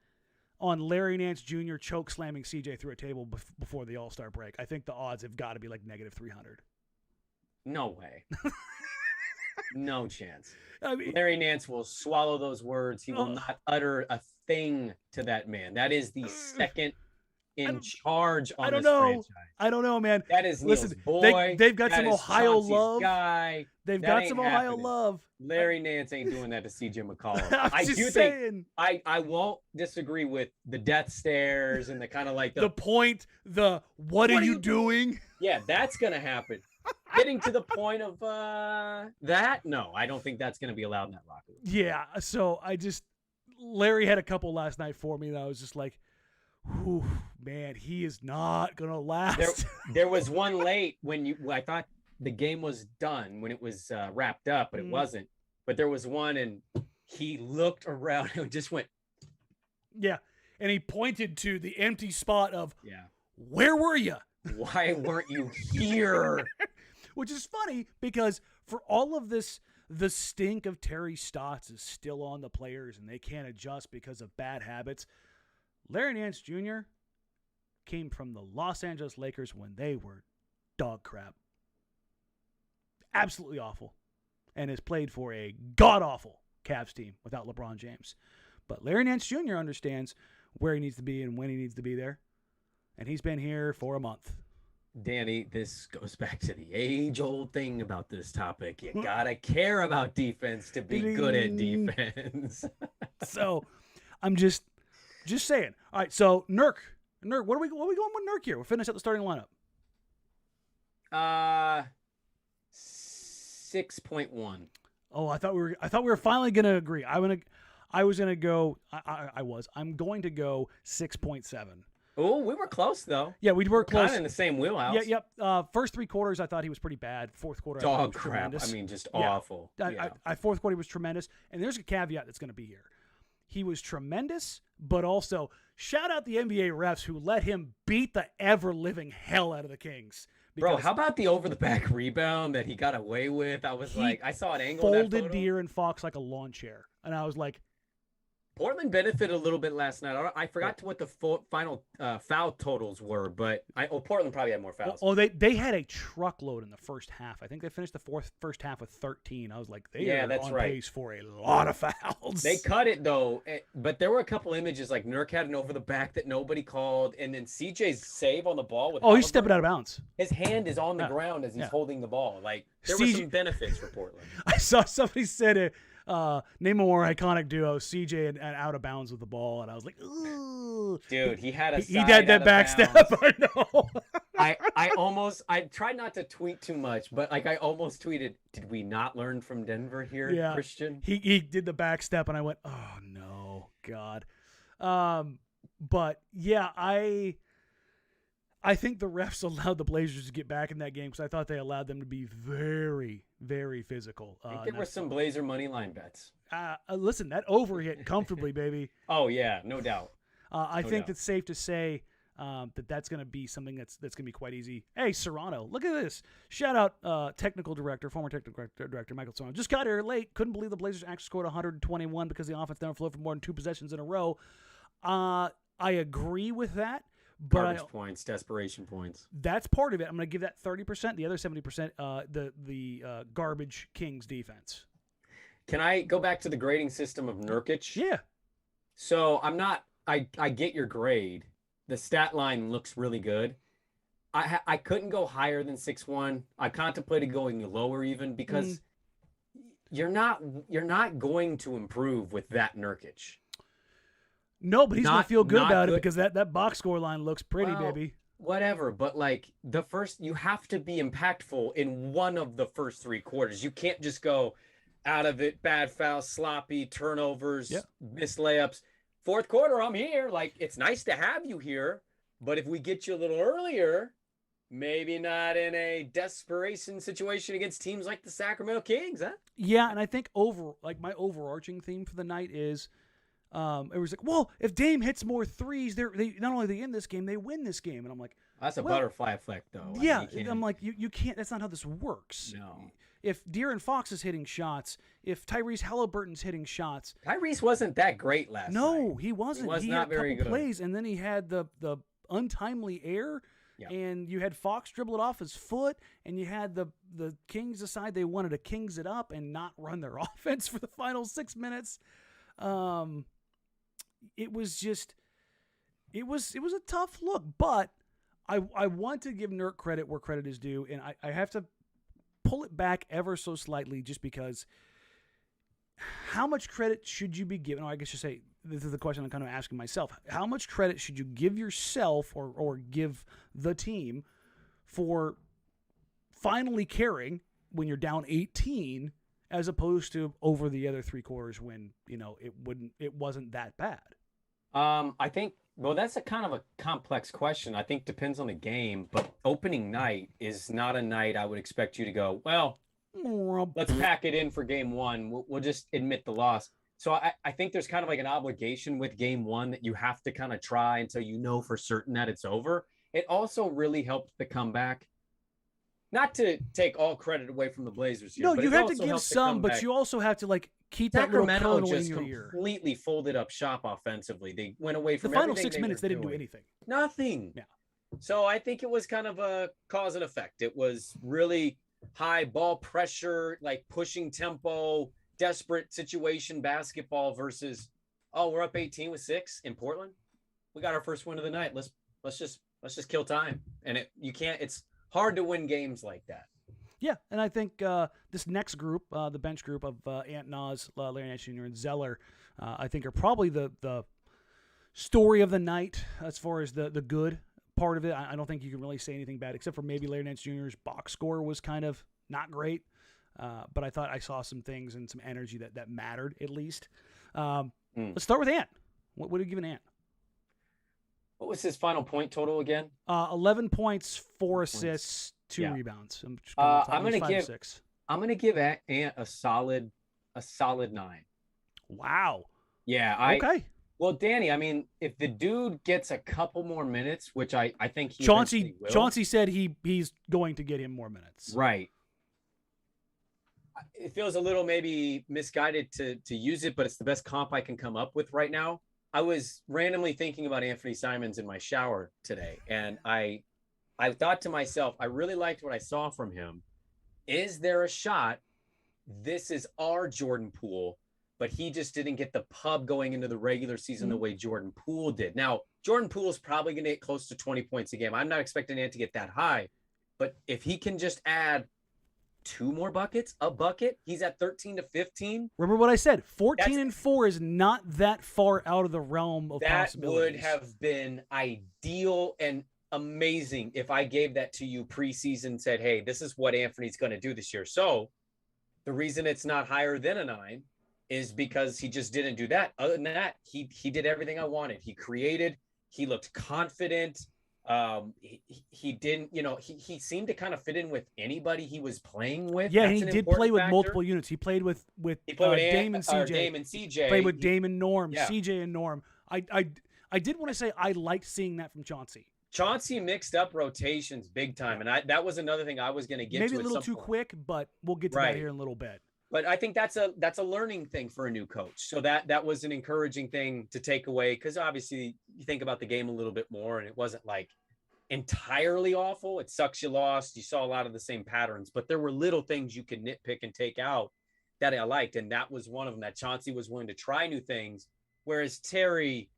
on Larry Nance Jr. choke slamming CJ through a table before the All-Star break, I think the odds have got to be like -300. No way. No chance. I mean, Larry Nance will swallow those words. He will not utter a thing to that man. That is the second in charge on this franchise. I don't know, man. That is Neil's boy. They've got that some is Ohio Chauncey's love. Guy. They've That got ain't some Ohio happening. love. Larry Nance ain't doing that to CJ McCollum. I'm just saying. I won't disagree with the death stares and the kind of like the point, what are you doing? Yeah, that's gonna happen. Getting to the point of that, no, I don't think that's gonna be allowed in that locker room. Yeah, so Larry had a couple last night for me, and I was just like, whew, man, he is not gonna last. There was one late when I thought the game was done when it was wrapped up, but it wasn't. But there was one, and he looked around and just went. Yeah, and he pointed to the empty spot of, where were you? Why weren't you here? Which is funny because for all of this, the stink of Terry Stotts is still on the players, and they can't adjust because of bad habits. Larry Nance Jr. came from the Los Angeles Lakers when they were dog crap. Absolutely awful. And has played for a god-awful Cavs team without LeBron James. But Larry Nance Jr. understands where he needs to be and when he needs to be there. And he's been here for a month. Danny, this goes back to the age-old thing about this topic. You gotta care about defense to be good at defense. So, I'm just saying. All right, so Nurk, what are we going with Nurk here? We'll finish up the starting lineup. 6.1. Oh, I thought we were finally gonna agree. I'm going to go 6.7. Oh, we were close though. Yeah, we were close. Kind of in the same wheelhouse. Yeah, yep. First 3 quarters, I thought he was pretty bad. Fourth quarter, dog I thought he was crap. Tremendous. I mean, just awful. Fourth quarter was tremendous, and there's a caveat that's going to be here. He was tremendous, but also shout out the NBA refs who let him beat the ever-living hell out of the Kings. Bro, how about the over-the-back rebound that he got away with? I was like, I saw an angle. Folded De'Aaron Fox like a lawn chair, and I was like, Portland benefited a little bit last night. I forgot what the final foul totals were, but Portland probably had more fouls. Oh, they had a truckload in the first half. I think they finished the first half with 13. I was like, they are on pace for a lot of fouls. They cut it, though, but there were a couple images, like Nurk had an over-the-back that nobody called, and then CJ's save on the ball. With he's stepping out of bounds. His hand is on the ground as he's holding the ball. Like, there were some benefits for Portland. I saw somebody said it. Name a more iconic duo, CJ and out of bounds with the ball, and I was like, ooh. Dude, he had he did that backstep. I know. I tried not to tweet too much, but like I almost tweeted, did we not learn from Denver here, Christian? He did the backstep, and I went, oh no, God. But yeah, I think the refs allowed the Blazers to get back in that game because I thought they allowed them to be very, very physical. I think there were some Blazer money line bets. Listen, that over hit comfortably, baby. Oh, yeah, no doubt. I think it's safe to say that's going to be something that's going to be quite easy. Hey, Serrano, look at this. Shout out former technical director Michael Serrano. Just got here late. Couldn't believe the Blazers actually scored 121 because the offense never flowed for more than 2 possessions in a row. I agree with that. But garbage points, desperation points. That's part of it. I'm going to give that 30%. The other 70%, the garbage Kings defense. Can I go back to the grading system of Nurkic? Yeah. So I get your grade. The stat line looks really good. I couldn't go higher than 6'1". I contemplated going lower even because you're not going to improve with that Nurkic. No, but he's going to feel good about it because that box score line looks pretty, baby. Whatever, but like you have to be impactful in one of the first 3 quarters. You can't just go out of it, bad fouls, sloppy turnovers, missed layups. 4th quarter, I'm here. Like, it's nice to have you here, but if we get you a little earlier, maybe not in a desperation situation against teams like the Sacramento Kings, huh? Yeah, and I think my overarching theme for the night is it was like, well, if Dame hits more threes, they not only they in this game, they win this game. And I'm like, that's a butterfly effect, though. Yeah, I'm like, you can't. That's not how this works. No. If De'Aaron Fox is hitting shots, if Tyrese Halliburton's hitting shots, Tyrese wasn't that great last night. No, he wasn't. He had not a very couple good. plays, and then he had the untimely error. Yeah. And you had Fox dribble it off his foot, and you had the Kings decide they wanted to Kings it up and not run their offense for the final 6 minutes. It was a tough look, but I want to give Nurk credit where credit is due, and I have to pull it back ever so slightly just because how much credit should you be given? Or I guess you say, this is the question I'm kind of asking myself. How much credit should you give yourself or give the team for finally caring when you're down 18 as opposed to over the other 3 quarters when, it wasn't that bad? I think, that's a kind of a complex question. I think depends on the game, but opening night is not a night I would expect you to go, well, let's pack it in for game 1. We'll just admit the loss. So I think there's kind of like an obligation with game 1 that you have to kind of try until you know for certain that it's over. It also really helped the comeback. Not to take all credit away from the Blazers here. No, but you have to give some, but you also have to keep that little kernel in your ear. Completely folded up shop offensively. They went away from the final 6 minutes. They didn't do anything. Nothing. Yeah. So I think it was kind of a cause and effect. It was really high ball pressure, like pushing tempo, desperate situation basketball versus, we're up 18 with 6 in Portland. We got our first win of the night. Let's just kill time. And it's hard to win games like that. Yeah, and I think this next group, the bench group of Ant Nas, Larry Nance Jr., and Zeller, I think are probably the story of the night as far as the good part of it. I don't think you can really say anything bad except for maybe Larry Nance Jr.'s box score was kind of not great. But I thought I saw some things and some energy that mattered at least. Let's start with Ant. What do you give an Ant? What was his final point total again? 11 points, 4 assists, 2 rebounds. I'm gonna give Ant a solid 9. Wow. Yeah. Okay. Well, Danny, I mean, if the dude gets a couple more minutes, which I think he will. Chauncey said he's going to get him more minutes. Right. It feels a little maybe misguided to use it, but it's the best comp I can come up with right now. I was randomly thinking about Anferee Simons in my shower today, and I thought to myself, I really liked what I saw from him. Is there a shot? This is our Jordan Poole, but he just didn't get the pub going into the regular season the way Jordan Poole did. Now, Jordan Poole is probably going to get close to 20 points a game. I'm not expecting Ant to get that high, but if he can just add 2 more buckets, a bucket, he's at 13 to 15. Remember what I said, 14 and 4 is not that far out of the realm of possibilities. That would have been ideal and amazing if I gave that to you preseason, said, hey, this is what Anthony's going to do this year. So the reason it's not higher than a 9 is because he just didn't do that. Other than that, he did everything I wanted. He created, he looked confident. He didn't, he seemed to kind of fit in with anybody he was playing with. Yeah, That's he an did play important with factor. multiple units. He played with Dame and CJ. Dame and CJ. Played with Dame and Norm, Yeah. CJ and Norm. I did want to say I liked seeing that from Chauncey. Chauncey mixed up rotations big time, and that was another thing I was going to get Maybe to. a little too quick, but we'll get to that here in a little bit. But I think that's a learning thing for a new coach. So that was an encouraging thing to take away, because obviously you think about the game a little bit more, and it wasn't like entirely awful. It sucks you lost. You saw a lot of the same patterns, but there were little things you could nitpick and take out that I liked, and that was one of them. That Chauncey was willing to try new things, whereas Terry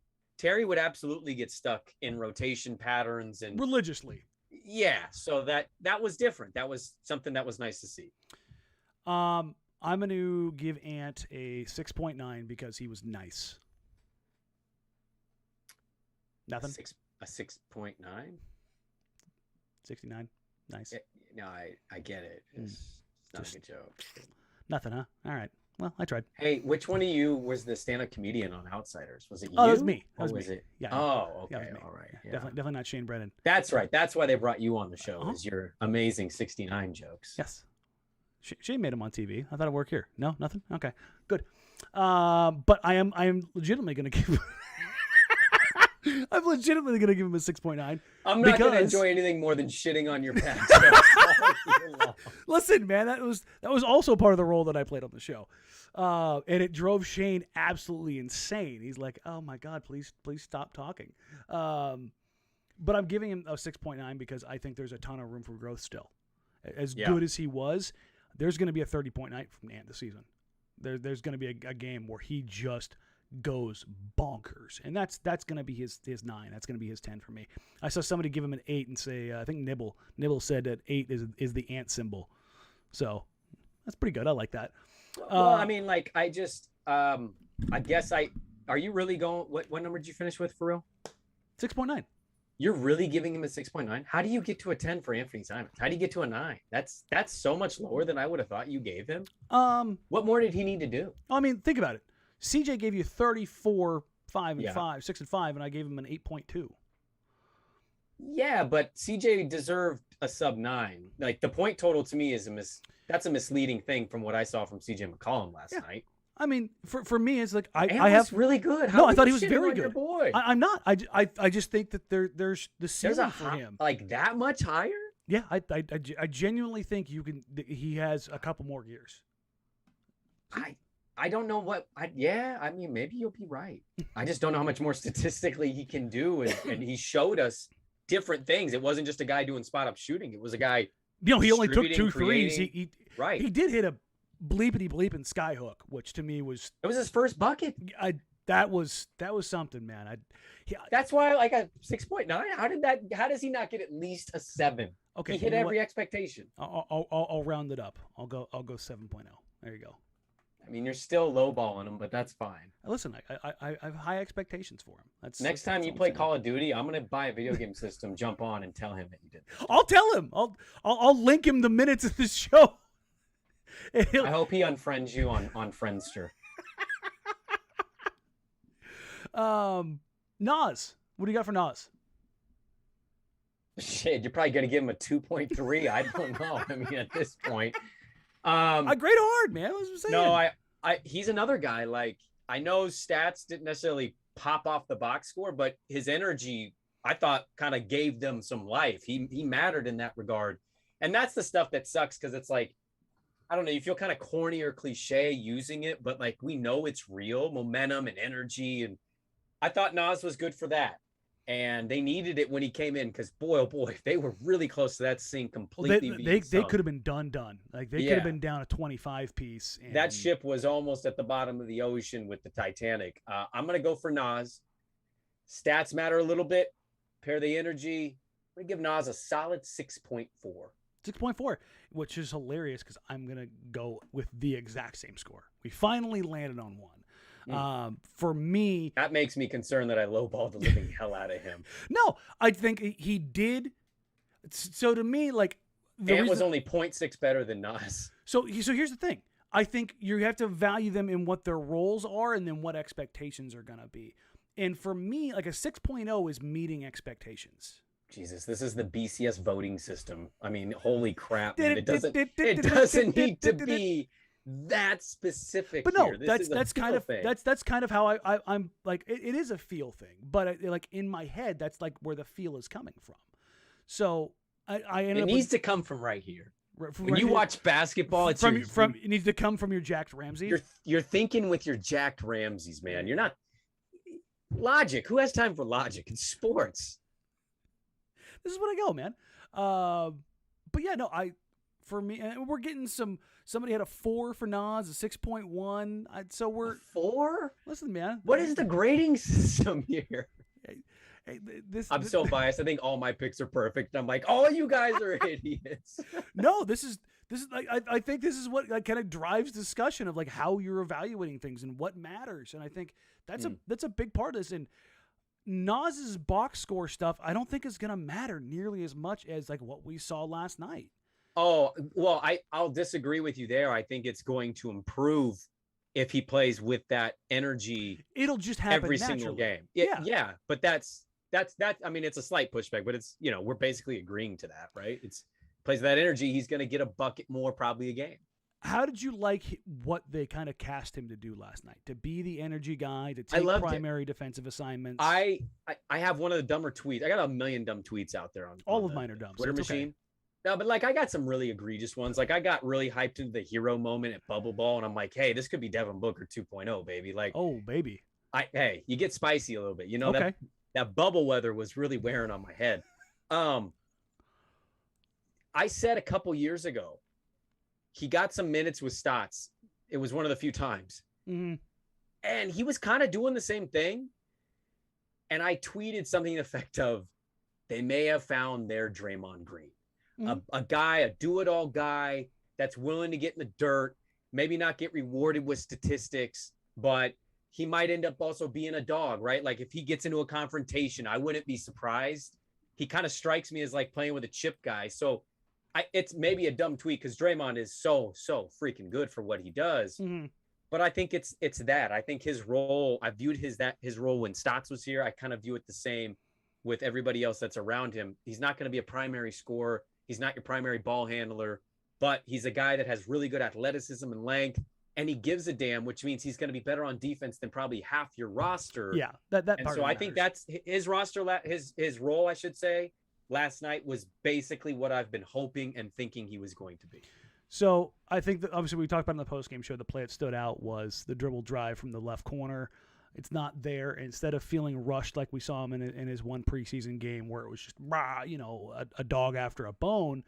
would absolutely get stuck in rotation patterns and religiously. Yeah, so that was different. That was something that was nice to see. I'm going to give Ant a 6.9 because he was nice. Nothing? A 6.9? 69. Nice. No, I get it. It's not a good joke. Nothing, huh? All right. Well, I tried. Hey, which one of you was the stand-up comedian on Outsiders? Was it you? Oh, that was me. Was it? Yeah. Oh, okay. Yeah, All right. Yeah. Definitely not Shane Brennan. That's right. That's why they brought you on the show, is your amazing 69 jokes. Yes. Shane made him on TV. I thought it'd work here. No, nothing? Okay, good. But I am legitimately going to give I'm legitimately going to give him a 6.9. I'm not going to enjoy anything more than shitting on your past. Listen, man, that was also part of the role that I played on the show. And it drove Shane absolutely insane. He's like, "Oh my God, please stop talking." But I'm giving him a 6.9 because I think there's a ton of room for growth still. As good as he was, there's going to be a 30-point night from Ant this season. There's going to be a game where he just goes bonkers, and that's going to be his 9. That's going to be his 10 for me. I saw somebody give him an 8 and say, I think Nibble said that 8 is the Ant symbol. So that's pretty good. I like that. Well, I mean, like, I just, I guess are you really going, what number did you finish with for real? 6.9. You're really giving him a 6.9? How do you get to a 10 for Anferee Simons? How do you get to a 9? That's so much lower than I would have thought you gave him. What more did he need to do? I mean, think about it. CJ gave you 34, 5 and 5, 6 and 5, and I gave him an 8.2. Yeah, but CJ deserved a sub 9. Like, the point total to me is that's a misleading thing from what I saw from CJ McCollum last night. I mean, for me, it's like I have really good. No, I thought he was very good. Your boy? I'm not. I just think that there's the ceiling for him. Like that much higher? Yeah, I genuinely think he has a couple more years. I don't know what. I mean, maybe you'll be right. I just don't know how much more statistically he can do, and he showed us different things. It wasn't just a guy doing spot up shooting. It was a guy. He only took 2 threes. He did hit a bleeping skyhook, which to me it was his first bucket. That was something, man. That's why like a 6.9. How does he not get at least a 7? Okay, he hit every expectation. I'll round it up. I'll go 7.0. There you go. I mean, you're still lowballing him, but that's fine. Listen, I have high expectations for him. Next time you play Call of Duty, I'm gonna buy a video game system, jump on, and tell him that you did this. I'll tell him. I'll link him the minutes of the show. I hope he unfriends you on Friendster. Nas, what do you got for Nas? Shit, you're probably gonna give him a 2.3. I don't know. I mean, at this point, I grade hard, man. What was I saying? No, he's another guy. Like, I know stats didn't necessarily pop off the box score, but his energy, I thought, kind of gave them some life. He mattered in that regard, and that's the stuff that sucks because it's like, I don't know, you feel kind of corny or cliche using it, but like we know it's real momentum and energy. And I thought Nas was good for that. And they needed it when he came in because boy, oh boy, they were really close to that scene completely. They could have been done. Like they could have been down a 25 piece. And that ship was almost at the bottom of the ocean with the Titanic. I'm going to go for Nas. Stats matter a little bit. Pair the energy. I'm going to give Nas a solid 6.4. 6.4, which is hilarious because I'm going to go with the exact same score. We finally landed on one. For me, that makes me concerned that I lowballed the living hell out of him. No, I think he did. So to me, like, Ant was only 0.6 better than Nas. So here's the thing. I think you have to value them in what their roles are and then what expectations are going to be. And for me, like a 6.0 is meeting expectations. Jesus, this is the BCS voting system. I mean, holy crap, man. It doesn't need to be that specific. But no, here. that's kind of how I'm like, it is a feel thing, but like in my head, that's like where the feel is coming from. So it needs to come from right here. When right you here, watch basketball, it's it needs to come from your Jacked Ramsays. You're thinking with your Jacked Ramsays, man. You're not logic. Who has time for logic in sports? This is what I go, man. But yeah, no, for me, and we're getting somebody had a 4 for Nas, a 6.1. So we're 4. Listen, man, what is the grading system here? I'm so biased. biased. I think all my picks are perfect. I'm like, all you guys are idiots. No, this is like I think this is what like kind of drives discussion of like how you're evaluating things and what matters. And I think that's a big part of this. And Nas's box score stuff, I don't think is going to matter nearly as much as like what we saw last night. Oh, well, I'll disagree with you there. I think it's going to improve if he plays with that energy. It'll just happen every naturally. Single game. Yeah. But that's I mean, it's a slight pushback, but it's, we're basically agreeing to that, right? It's plays that energy. He's going to get a bucket more probably a game. How did you like what they kind of cast him to do last night? To be the energy guy, to take primary defensive assignments? I have one of the dumber tweets. I got a million dumb tweets out there on all of mine are dumb. Twitter so machine. Okay. No, but like I got some really egregious ones. Like I got really hyped into the hero moment at Bubble Ball, and I'm like, hey, this could be Devin Booker 2.0, baby. Like, oh baby. Hey, you get spicy a little bit. Okay. That bubble weather was really wearing on my head. I said a couple years ago, he got some minutes with Stotts. It was one of the few times. Mm-hmm. And he was kind of doing the same thing. And I tweeted something to the effect of, they may have found their Draymond Green. Mm-hmm. A guy, a do-it-all guy that's willing to get in the dirt, maybe not get rewarded with statistics, but he might end up also being a dog, right? Like if he gets into a confrontation, I wouldn't be surprised. He kind of strikes me as like playing with a chip guy. So it's maybe a dumb tweet because Draymond is so freaking good for what he does. Mm-hmm. But I think it's that. I think his role, I viewed his role when Stotts was here. I kind of view it the same with everybody else that's around him. He's not going to be a primary scorer. He's not your primary ball handler, but he's a guy that has really good athleticism and length, and he gives a damn, which means he's going to be better on defense than probably half your roster. Yeah, that and so I think that's his roster, his role, I should say, last night was basically what I've been hoping and thinking he was going to be. So I think that obviously we talked about in the postgame show, the play that stood out was the dribble drive from the left corner. It's not there. Instead of feeling rushed like we saw him in his one preseason game where it was just, a dog after a bone,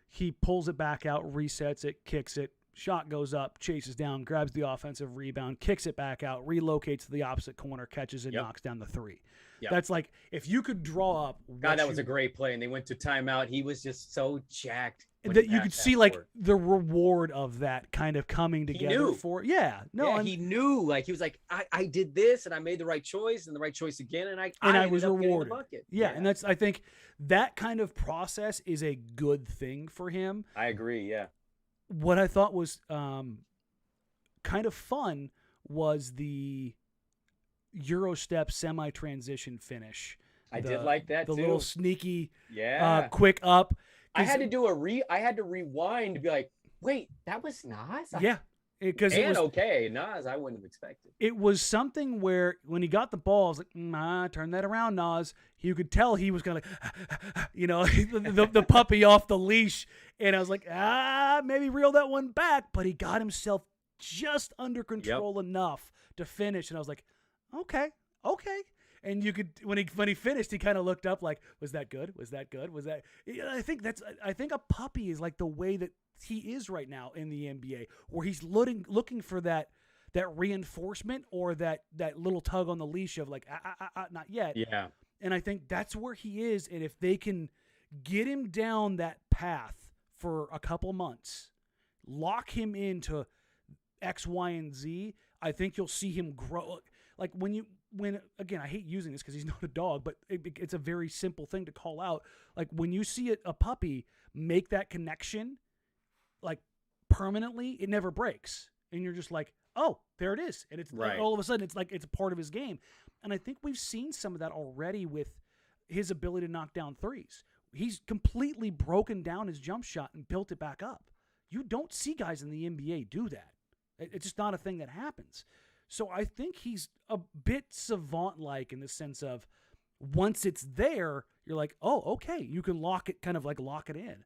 he pulls it back out, resets it, kicks it, shot goes up, chases down, grabs the offensive rebound, kicks it back out, relocates to the opposite corner, catches it, knocks down the three. Yep. That's like, if you could draw up. God, that was a great play. And they went to timeout. He was just so jacked. That you could see like the reward of that kind of coming together. He knew. He knew. Like he was like, I did this and I made the right choice and the right choice again, and I was rewarded. Yeah, and I think that kind of process is a good thing for him. I agree. Yeah. What I thought was kind of fun was the Eurostep semi-transition finish. I did like that too. The little sneaky, quick up. I had to rewind to be like, wait, that was Nas? Yeah. Nas, I wouldn't have expected. It was something where when he got the ball, I was like, turn that around, Nas. You could tell he was going to, the puppy off the leash. And I was like, maybe reel that one back. But he got himself just under control enough to finish. And I was like, okay. And you could, when he finished, he kind of looked up like, was that good? Was that good? Was that? I think a puppy is like the way that he is right now in the NBA, where he's looking for that reinforcement or that little tug on the leash of like, not yet. Yeah. And I think that's where he is. And if they can get him down that path for a couple months, lock him into X, Y, and Z, I think you'll see him grow. Like when again, I hate using this because he's not a dog, but it's a very simple thing to call out. Like when you see a puppy make that connection, like permanently, it never breaks. And you're just like, oh, there it is. And it's all of a sudden, it's like, it's a part of his game. And I think we've seen some of that already with his ability to knock down threes. He's completely broken down his jump shot and built it back up. You don't see guys in the NBA do that. It's just not a thing that happens. So I think he's a bit savant-like in the sense of once it's there, you're like, oh, okay, you can lock it in.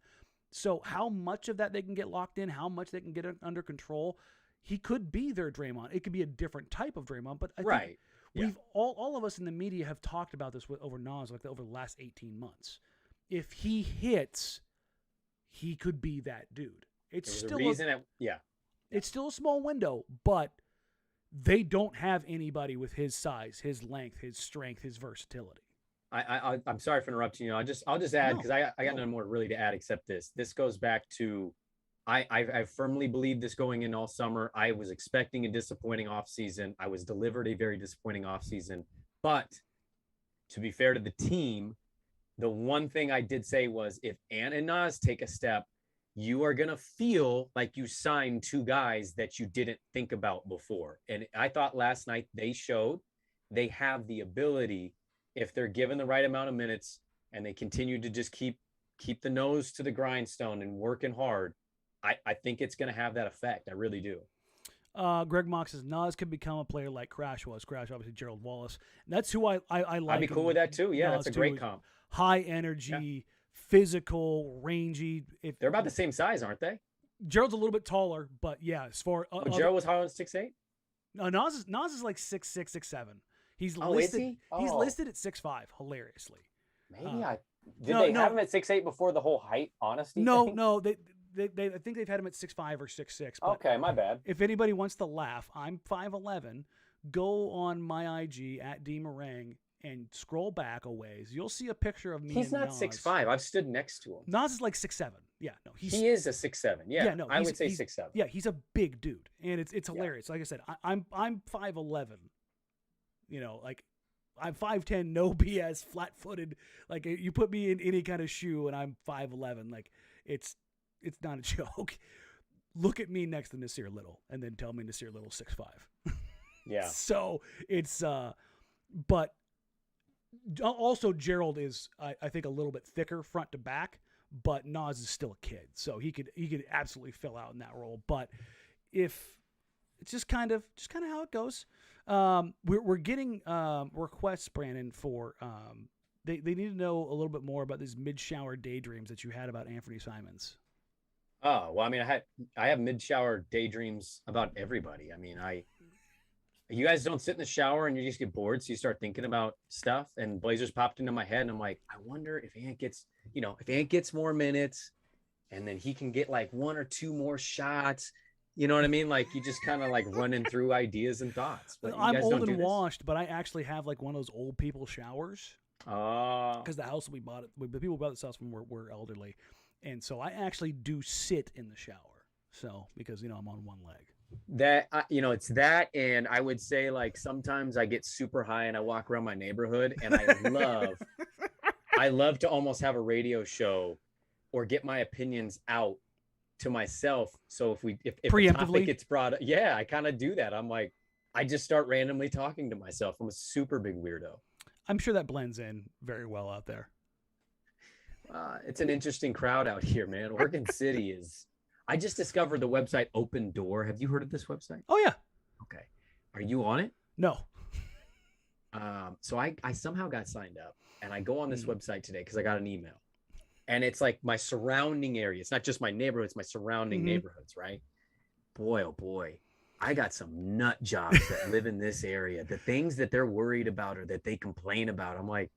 So how much of that they can get locked in, how much they can get under control, he could be their Draymond. It could be a different type of Draymond, but I think we've all of us in the media have talked about this over Nas over the last 18 months. If he hits, he could be that dude. It's still it's still a small window, but they don't have anybody with his size, his length, his strength, his versatility. I'm sorry for interrupting you. I'll just add, because I got no more really to add except this. This goes back to I firmly believe this going in all summer. I was expecting a disappointing offseason. I was delivered a very disappointing offseason. But to be fair to the team, the one thing I did say was if Ant and Nas take a step, you are going to feel like you signed two guys that you didn't think about before. And I thought last night they showed they have the ability, if they're given the right amount of minutes and they continue to just keep the nose to the grindstone and working hard, I think it's going to have that effect. I really do. Greg Mock says Nas could become a player like Crash was. Crash, obviously Gerald Wallace. And that's who I like. I'd be cool with that too. Yeah, Nas that's a great comp. High energy, physical, rangy. They're about the same size, aren't they? Gerald's a little bit taller, but yeah, as far Gerald was higher than 6'8"? No, Nas is like 6'6", 6'7". He's listed. Is he? He's listed at 6'5", hilariously. Maybe did they have him at 6'8" before the whole height honesty thing? No, they I think they've had him at 6'5" or 6'6". Okay, my bad. If anybody wants to laugh, I'm 5'11". Go on my IG at Marang and scroll back a ways. You'll see a picture of me. He's and not Nas. 6'5". I've stood next to him. Nas is like 6'7". Yeah, no, he is a 6'7". Yeah, no, I would say 6'7". Yeah, he's a big dude, and it's hilarious. Like I said, I'm 5'11". You know, like I'm 5'10", no BS, flat-footed. Like you put me in any kind of shoe, and I'm 5'11". Like it's not a joke. Look at me next to Nassir Little, and then tell me Nassir Little's 6'5". Yeah. So it's but also Gerald is I think a little bit thicker front to back, but Nas is still a kid, so he could absolutely fill out in that role. But if it's just kind of how it goes. We're getting requests, Brandon, for they need to know a little bit more about these mid-shower daydreams that you had about Anferee Simons. Oh, well, I mean, I have mid-shower daydreams about everybody. I mean, you guys don't sit in the shower and you just get bored, so you start thinking about stuff, and Blazers popped into my head, and I'm like, I wonder if Ant gets more minutes, and then he can get like one or two more shots. You know what I mean? Like you just kind of like running through ideas and thoughts. But I'm old and washed, but I actually have like one of those old people showers. Oh. Because the house we bought, the people who bought this house from were elderly. And so I actually do sit in the shower. So, because, I'm on one leg. That, it's that. And I would say like sometimes I get super high and I walk around my neighborhood and I love to almost have a radio show or get my opinions out to myself. So if a topic gets brought up, yeah, I kind of do that. I'm like, I just start randomly talking to myself. I'm a super big weirdo. I'm sure that blends in very well out there. It's an interesting crowd out here, man. Oregon City is. I just discovered the website Open Door. Have you heard of this website? Oh yeah. Okay. Are you on it? No. So I somehow got signed up, and I go on this website today because I got an email, and it's like my surrounding area. It's not just my neighborhood; it's my surrounding neighborhoods, right? Boy, oh boy, I got some nut jobs that live in this area. The things that they're worried about or that they complain about, I'm like,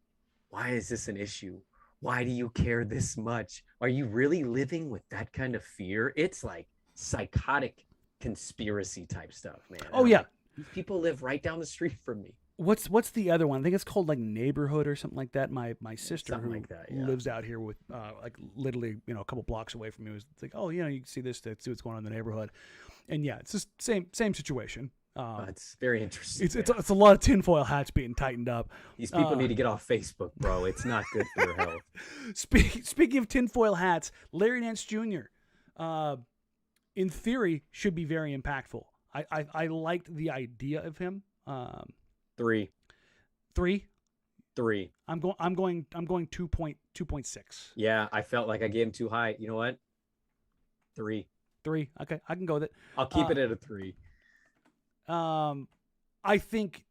why is this an issue? Why do you care this much? Are you really living with that kind of fear? It's like psychotic conspiracy type stuff, man. Oh, yeah. Like, these people live right down the street from me. What's the other one? I think it's called like Neighborhood or something like that. My sister who lives out here with like literally a couple blocks away from me was like, oh, you can see this to see what's going on in the neighborhood. And yeah, it's just same situation. It's very interesting. It's a lot of tinfoil hats being tightened up. These people need to get off Facebook, bro. It's not good for their health. Speaking of tinfoil hats, Larry Nance Jr. In theory should be very impactful. I liked the idea of him. 3. 3. I'm going 2.6. Yeah, I felt like I gave him too high. You know what? 3. 3. Okay, I can go with it. I'll keep it at a 3. I think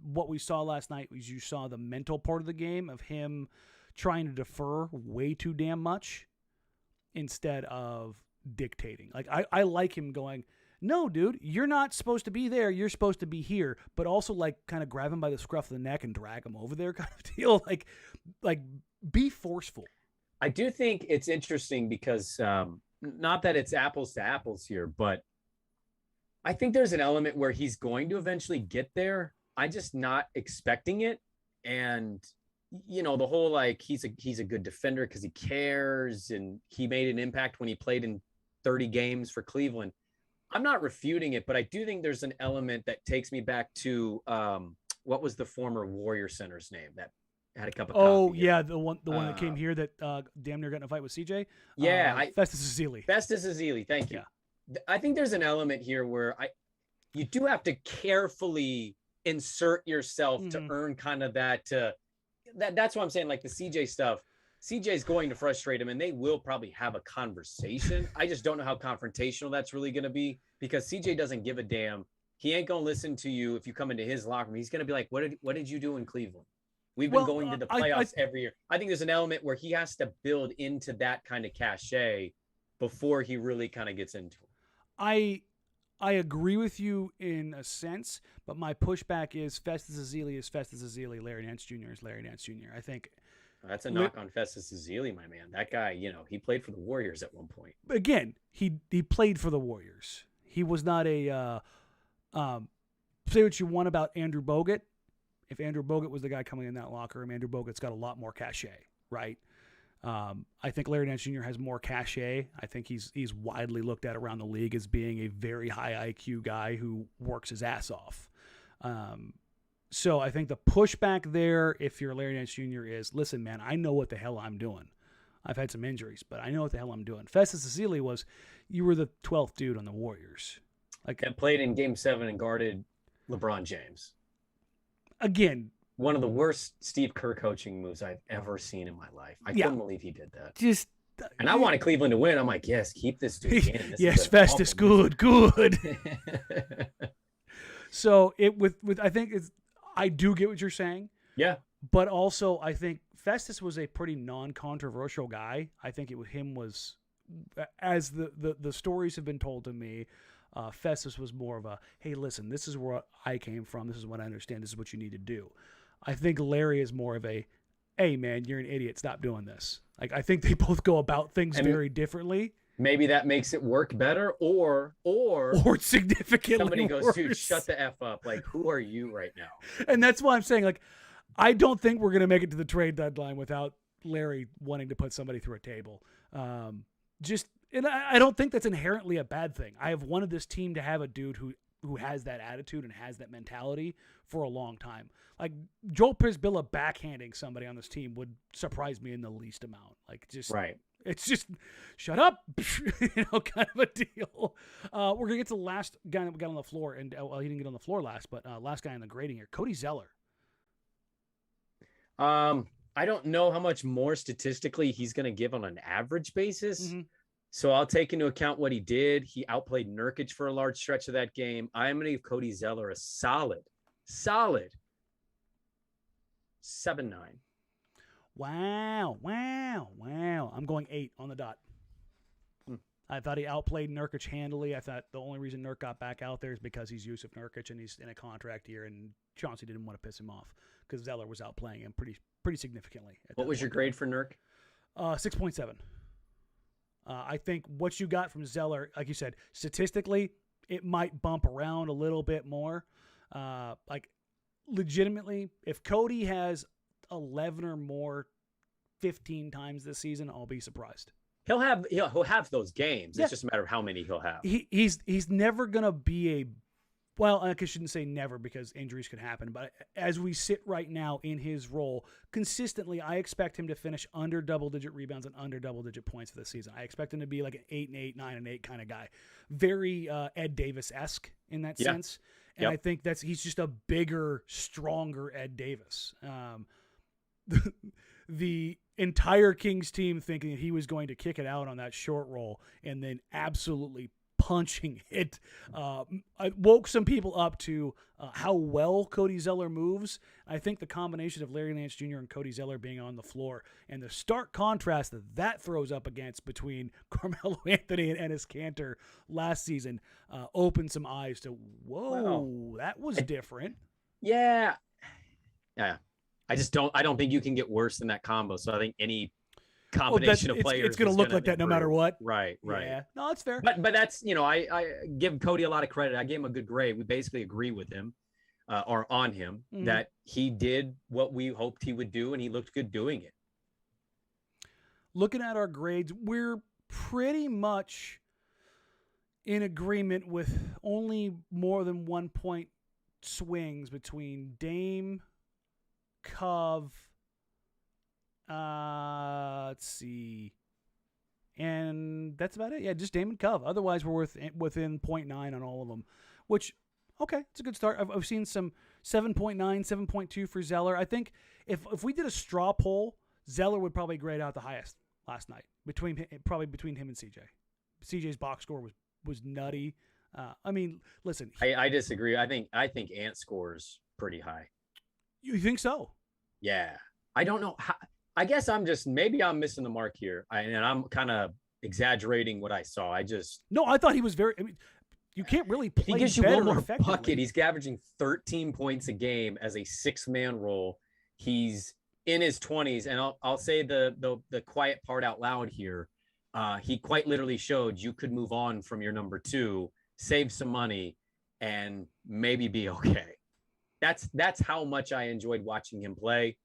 what we saw last night was you saw the mental part of the game of him trying to defer way too damn much instead of dictating. Like I like him going, no, dude, you're not supposed to be there. You're supposed to be here. But also like kind of grab him by the scruff of the neck and drag him over there kind of deal. Like be forceful. I do think it's interesting because not that it's apples to apples here, but I think there's an element where he's going to eventually get there. I'm just not expecting it. And, you know, the whole, like, he's a good defender because he cares and he made an impact when he played in 30 games for Cleveland. I'm not refuting it, but I do think there's an element that takes me back to what was the former Warrior center's name that had a cup of coffee? Oh, yeah, the one that came here that damn near got in a fight with CJ. Yeah, Festus Ezeli. Festus Ezeli, thank you. Yeah. I think there's an element here where you do have to carefully insert yourself to earn kind of that. That's what I'm saying. Like the CJ stuff, CJ's going to frustrate him, and they will probably have a conversation. I just don't know how confrontational that's really going to be because CJ doesn't give a damn. He ain't going to listen to you if you come into his locker room. He's going to be like, "What did you do in Cleveland? We've been going to the playoffs every year." I think there's an element where he has to build into that kind of cachet before he really kind of gets into it. I agree with you in a sense, but my pushback is Festus Ezeli is Festus Ezeli. Larry Nance Jr. is Larry Nance Jr. I think that's a knock on Festus Ezeli, my man. That guy, you know, he played for the Warriors at one point. Again, he played for the Warriors. He was not a say what you want about Andrew Bogut. If Andrew Bogut was the guy coming in that locker room, Andrew Bogut's got a lot more cachet, right? I think Larry Nance Jr. has more cachet. I think he's widely looked at around the league as being a very high IQ guy who works his ass off. So I think the pushback there, if you're Larry Nance Jr., is, listen, man, I know what the hell I'm doing. I've had some injuries, but I know what the hell I'm doing. Festus Ezeli was, you were the 12th dude on the Warriors. And played in Game 7 and guarded LeBron James. Again, one of the worst Steve Kerr coaching moves I've ever seen in my life. I couldn't believe he did that. And I wanted Cleveland to win. I'm like, yes, keep this dude in. Yes, Festus, good. So I think I do get what you're saying. Yeah. But also I think Festus was a pretty non-controversial guy. I think him was, as the stories have been told to me, Festus was more of a, hey, listen, this is where I came from. This is what I understand. This is what you need to do. I think Larry is more of a, hey, man, you're an idiot. Stop doing this. Like, I think they both go about things very differently. Maybe that makes it work better or significantly somebody goes, worse. Dude, shut the F up. Like, who are you right now? And that's why I'm saying, like, I don't think we're going to make it to the trade deadline without Larry wanting to put somebody through a table. And I don't think that's inherently a bad thing. I have wanted this team to have a dude who has that attitude and has that mentality for a long time. Like Joel Prisbilla backhanding somebody on this team would surprise me in the least amount. Like just right. It's just shut up, kind of a deal. We're gonna get to the last guy that we got on the floor, and he didn't get on the floor last, but last guy in the grading here, Cody Zeller. I don't know how much more statistically he's gonna give on an average basis. Mm-hmm. So I'll take into account what he did. He outplayed Nurkic for a large stretch of that game. I'm going to give Cody Zeller a solid 7-9. Wow. I'm going 8 on the dot. I thought he outplayed Nurkic handily. I thought the only reason Nurk got back out there is because he's Jusuf Nurkic and he's in a contract year, and Chauncey didn't want to piss him off because Zeller was outplaying him pretty significantly. What was your grade for Nurk? 6.7. I think what you got from Zeller, like you said, statistically, it might bump around a little bit more. Like, legitimately, if Cody has 11 or more 15 times this season, I'll be surprised. He'll have those games. It's just a matter of how many he'll have. He's never going to be a Well, I shouldn't say never because injuries could happen, but as we sit right now in his role, consistently, I expect him to finish under double-digit rebounds and under double-digit points for the season. I expect him to be like an 8-8, 9-8 kind of guy. Very Ed Davis-esque in that sense. And I think he's just a bigger, stronger Ed Davis. the entire Kings team thinking that he was going to kick it out on that short roll and then absolutely punching it. I woke some people up to how well Cody Zeller moves. I think the combination of Larry Nance Jr. and Cody Zeller being on the floor and the stark contrast that throws up against between Carmelo Anthony and Enes Kanter last season opened some eyes to, whoa, that was different. Yeah. I don't think you can get worse than that combo. So I think any combination of players, it's going to look like that no matter what. Right. Yeah. No, that's fair. But that's, I give Cody a lot of credit. I gave him a good grade. We basically agree with him or on him that he did what we hoped he would do, and he looked good doing it. Looking at our grades, we're pretty much in agreement with only more than 1 point swings between Dame, Cove, let's see, and that's about it. Yeah, just Dame and Cove. Otherwise, we're within 0.9 on all of them, which, okay, it's a good start. I've seen some 7.9, 7.2 for Zeller. I think if we did a straw poll, Zeller would probably grade out the highest last night between him and CJ. CJ's box score was nutty. I mean, listen. I disagree. I think Ant scores pretty high. You think so? Yeah. I don't know how. I guess maybe I'm missing the mark here. And I'm kind of exaggerating what I saw. I thought he was very. I mean, you can't really play. He gives you one more bucket. He's averaging 13 points a game as a 6-man role. He's in his 20s, and I'll say the quiet part out loud here. He quite literally showed you could move on from your number 2, save some money, and maybe be okay. That's how much I enjoyed watching him play.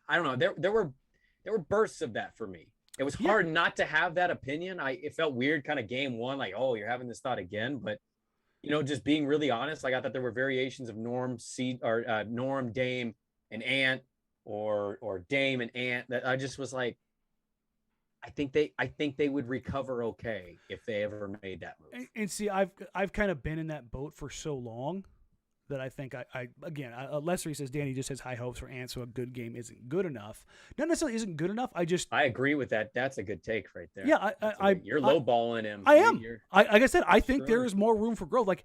I don't know. There were bursts of that for me. It was hard not to have that opinion. It felt weird, kind of game one, like, oh, you're having this thought again. But just being really honest, like I thought there were variations of Norm, Dame, and Ant, or Dame and Ant that I just was like, I think they would recover okay if they ever made that move. And see, I've kind of been in that boat for so long that I think Leslie says Danny just has high hopes for Ant, so a good game isn't good enough. Not necessarily isn't good enough. I agree with that. That's a good take right there. Yeah, you're lowballing him. I am. Like I said, I think there is more room for growth. Like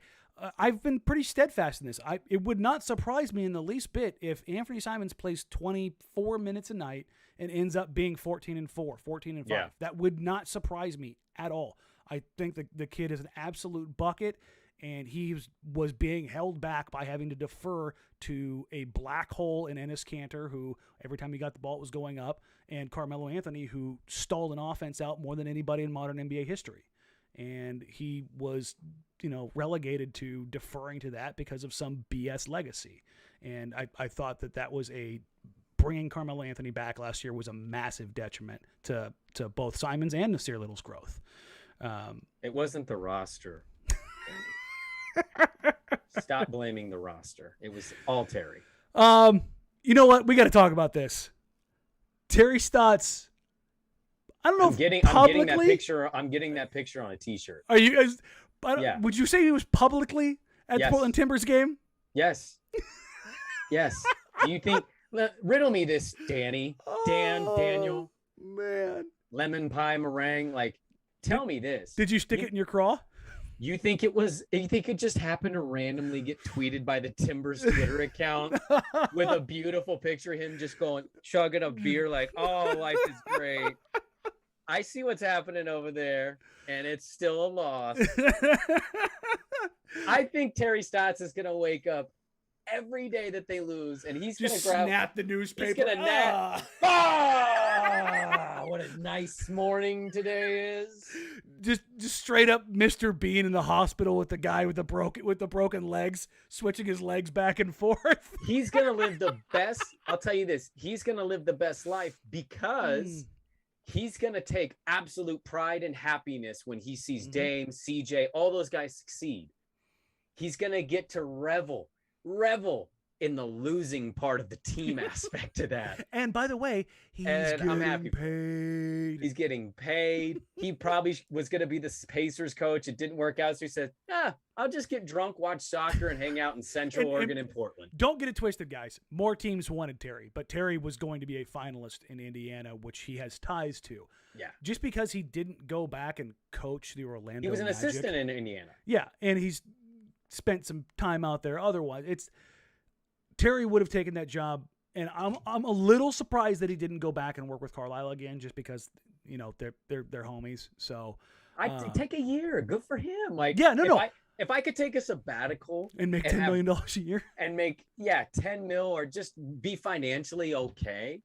I've been pretty steadfast in this. It would not surprise me in the least bit if Anferee Simons plays 24 minutes a night and ends up being 14-4, 14-5. Yeah. That would not surprise me at all. I think the kid is an absolute bucket. And he was being held back by having to defer to a black hole in Enes Kanter, who every time he got the ball it was going up, and Carmelo Anthony, who stalled an offense out more than anybody in modern NBA history. And he was, relegated to deferring to that because of some BS legacy. And I thought that was bringing Carmelo Anthony back last year was a massive detriment to both Simons and Nassir Little's growth. It wasn't the roster. Stop blaming the roster. It was all Terry. You know what? We got to talk about this. Terry Stotts. I don't know. I'm getting that picture. I'm getting that picture on a T-shirt. Are you? Would you say he was publicly at the Portland Timbers game? Yes. Yes. Do you think? Riddle me this, Danny. Daniel. Man. Lemon pie meringue. Like, tell me this. Did you stick it in your craw? You think it just happened to randomly get tweeted by the Timbers Twitter account with a beautiful picture of him just chugging a beer like, oh, life is great. I see what's happening over there, and it's still a loss. I think Terry Stotts is going to wake up every day that they lose, and he's going to snap the newspaper. He's going to what a nice morning today is. Just straight up Mr. Bean in the hospital with the guy with the broken legs, switching his legs back and forth. He's going to live the best. I'll tell you this. He's going to live the best life because he's going to take absolute pride and happiness when he sees Dame, CJ, all those guys succeed. He's going to get to revel in the losing part of the team aspect to that. And by the way, he's getting paid. He's getting paid. He probably was going to be the Pacers coach. It didn't work out. So he said, I'll just get drunk, watch soccer, and hang out in Central Oregon and Portland. Don't get it twisted, guys. More teams wanted Terry, but Terry was going to be a finalist in Indiana, which he has ties to. Yeah. Just because he didn't go back and coach the Orlando He was an Magic. assistant in Indiana. Yeah, and he's spent some time out there. Otherwise, Terry would have taken that job, and I'm a little surprised that he didn't go back and work with Carlisle again, just because they're homies. So I'd take a year. Good for him. Like if I could take a sabbatical and make $10 million a year and make 10 mil or just be financially okay,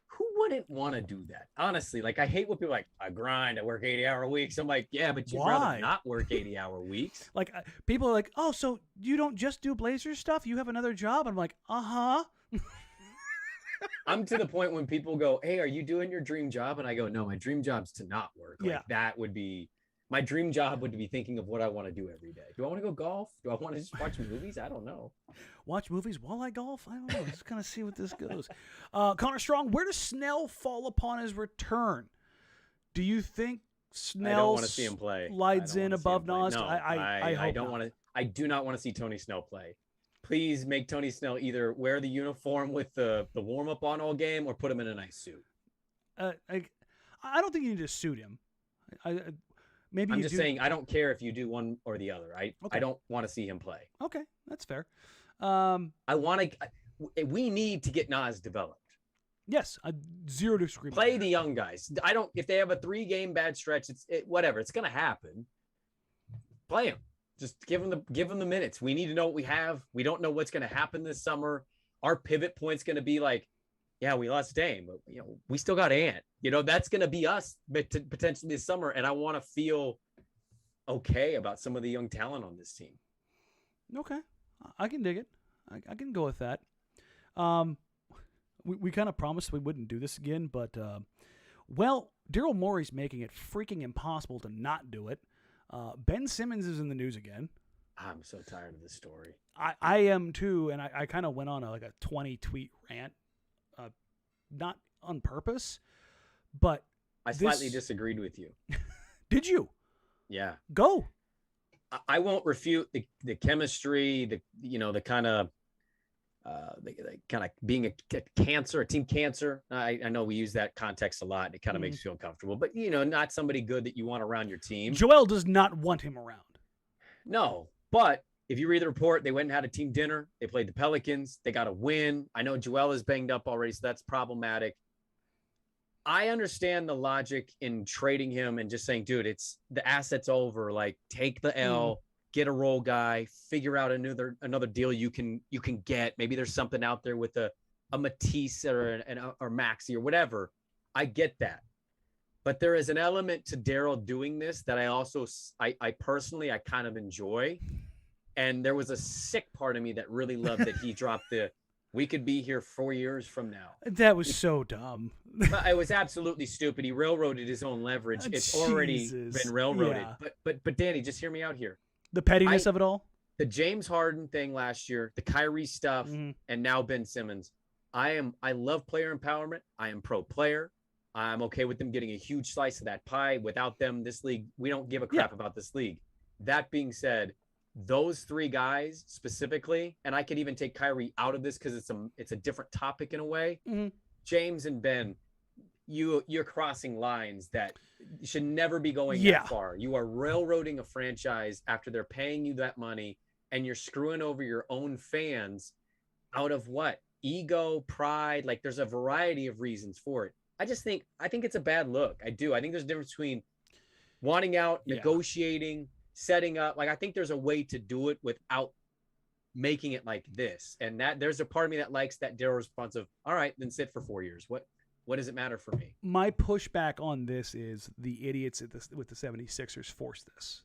who wouldn't want to do that? Honestly, like I hate when people are like, I grind, I work 80-hour weeks. I'm like, yeah, but you'd rather not work 80-hour weeks. Like people are like, oh, so you don't just do Blazers stuff? You have another job? I'm like, uh-huh. I'm to the point when people go, hey, are you doing your dream job? And I go, no, my dream job's to not work. Like that would be my dream job, would be thinking of what I want to do every day. Do I want to go golf? Do I want to just watch movies? I don't know. Watch movies while I golf? I don't know. Just kind of see what this goes. Connor Strong, where does Snell fall upon his return? Do you think Snell I don't want to see him play. Slides in above Nas? No, I don't want to. I do not want to see Tony Snell play. Please make Tony Snell either wear the uniform with the warm-up on all game or put him in a nice suit. I don't think you need to suit him. Maybe I'm just saying I don't care if you do one or the other. I don't want to see him play. Okay, that's fair. We need to get Nas developed. Yes, zero disagreement. Play the young guys. If they have a 3-game bad stretch, whatever. It's gonna happen. Play them. Just give them the minutes. We need to know what we have. We don't know what's gonna happen this summer. Our pivot point's gonna be like, yeah, we lost Dame, but we still got Ant. That's going to be us potentially this summer, and I want to feel okay about some of the young talent on this team. Okay, I can dig it. I can go with that. We kind of promised we wouldn't do this again, but Daryl Morey's making it freaking impossible to not do it. Ben Simmons is in the news again. I'm so tired of this story. I am too, and I kind of went on a 20-tweet rant. Not on purpose, but I slightly disagreed with you. Did you? Yeah. Go. I won't refute the chemistry, the kind of being a cancer, a team cancer. I know we use that context a lot. It kind of makes you feel uncomfortable, but not somebody good that you want around your team. Joel does not want him around. No, but if you read the report, they went and had a team dinner. They played the Pelicans. They got a win. I know Joel is banged up already, so that's problematic. I understand the logic in trading him and just saying, dude, it's the asset's over. Like, take the L, get a role guy, figure out another deal you can get. Maybe there's something out there with a Matisse or Maxey or whatever. I get that. But there is an element to Daryl doing this that I personally kind of enjoy. And there was a sick part of me that really loved that he dropped we could be here 4 years from now. That was so dumb. It was absolutely stupid. He railroaded his own leverage. It's already been railroaded. Yeah. But Danny, just hear me out here. The pettiness of it all? The James Harden thing last year, the Kyrie stuff, and now Ben Simmons. I love player empowerment. I am pro player. I'm okay with them getting a huge slice of that pie. Without them, this league, we don't give a crap about this league. That being said, those 3 guys specifically, and I could even take Kyrie out of this because it's a different topic in a way. James and Ben, you're crossing lines that should never be going that far. You are railroading a franchise after they're paying you that money, and you're screwing over your own fans out of what? Ego, pride. Like, there's a variety of reasons for it. I think it's a bad look. I do. I think there's a difference between wanting out, negotiating, setting up. Like, I think there's a way to do it without making it like this. And that there's a part of me that likes that Daryl response of, all right, then sit for 4 years. What does it matter for me? My pushback on this is the idiots with the 76ers force this.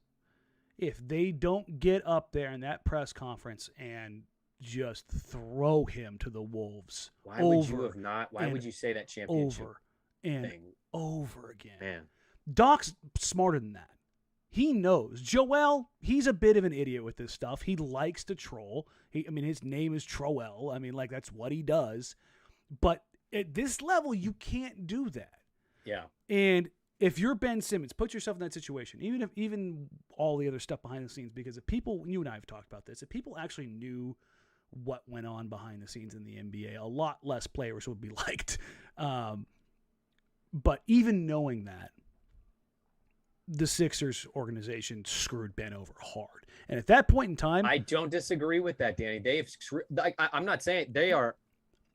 If they don't get up there in that press conference and just throw him to the wolves, why would you say that championship over and thing over again? Man, Doc's smarter than that. He knows. Joel, he's a bit of an idiot with this stuff. He likes to troll. His name is Troel. That's what he does. But at this level, you can't do that. Yeah. And if you're Ben Simmons, put yourself in that situation, even all the other stuff behind the scenes, because if people, you and I have talked about this, if people actually knew what went on behind the scenes in the NBA, a lot less players would be liked. But even knowing that, the Sixers organization screwed Ben over hard. And at that point in time, I don't disagree with that, Danny. I'm not saying they are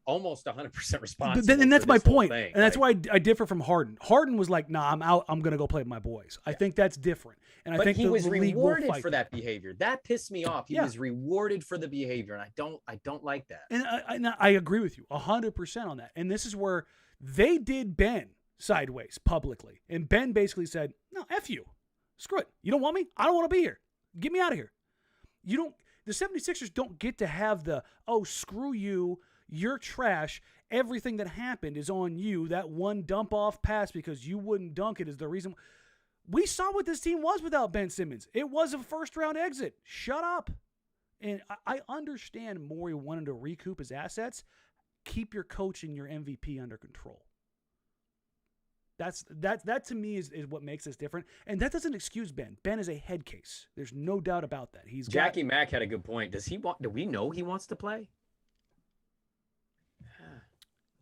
almost 100% responsible. And that's my point. Thing. And that's why I differ from Harden. Harden was like, nah, I'm out. I'm going to go play with my boys. I think that's different. And I think he was rewarded for that behavior. That pissed me off. He was rewarded for the behavior. And I don't like that. And I agree with you 100% on that. And this is where they did Ben sideways publicly. And Ben basically said, no, F you. Screw it. You don't want me? I don't want to be here. Get me out of here. The 76ers don't get to have the, oh, screw you. You're trash. Everything that happened is on you. That one dump off pass because you wouldn't dunk it is the reason. We saw what this team was without Ben Simmons. It was a first round exit. Shut up. And I understand Morey wanted to recoup his assets. Keep your coach and your MVP under control. That to me is what makes this different. And that doesn't excuse Ben. Ben is a head case. There's no doubt about that. Jackie Mack had a good point. Do we know he wants to play?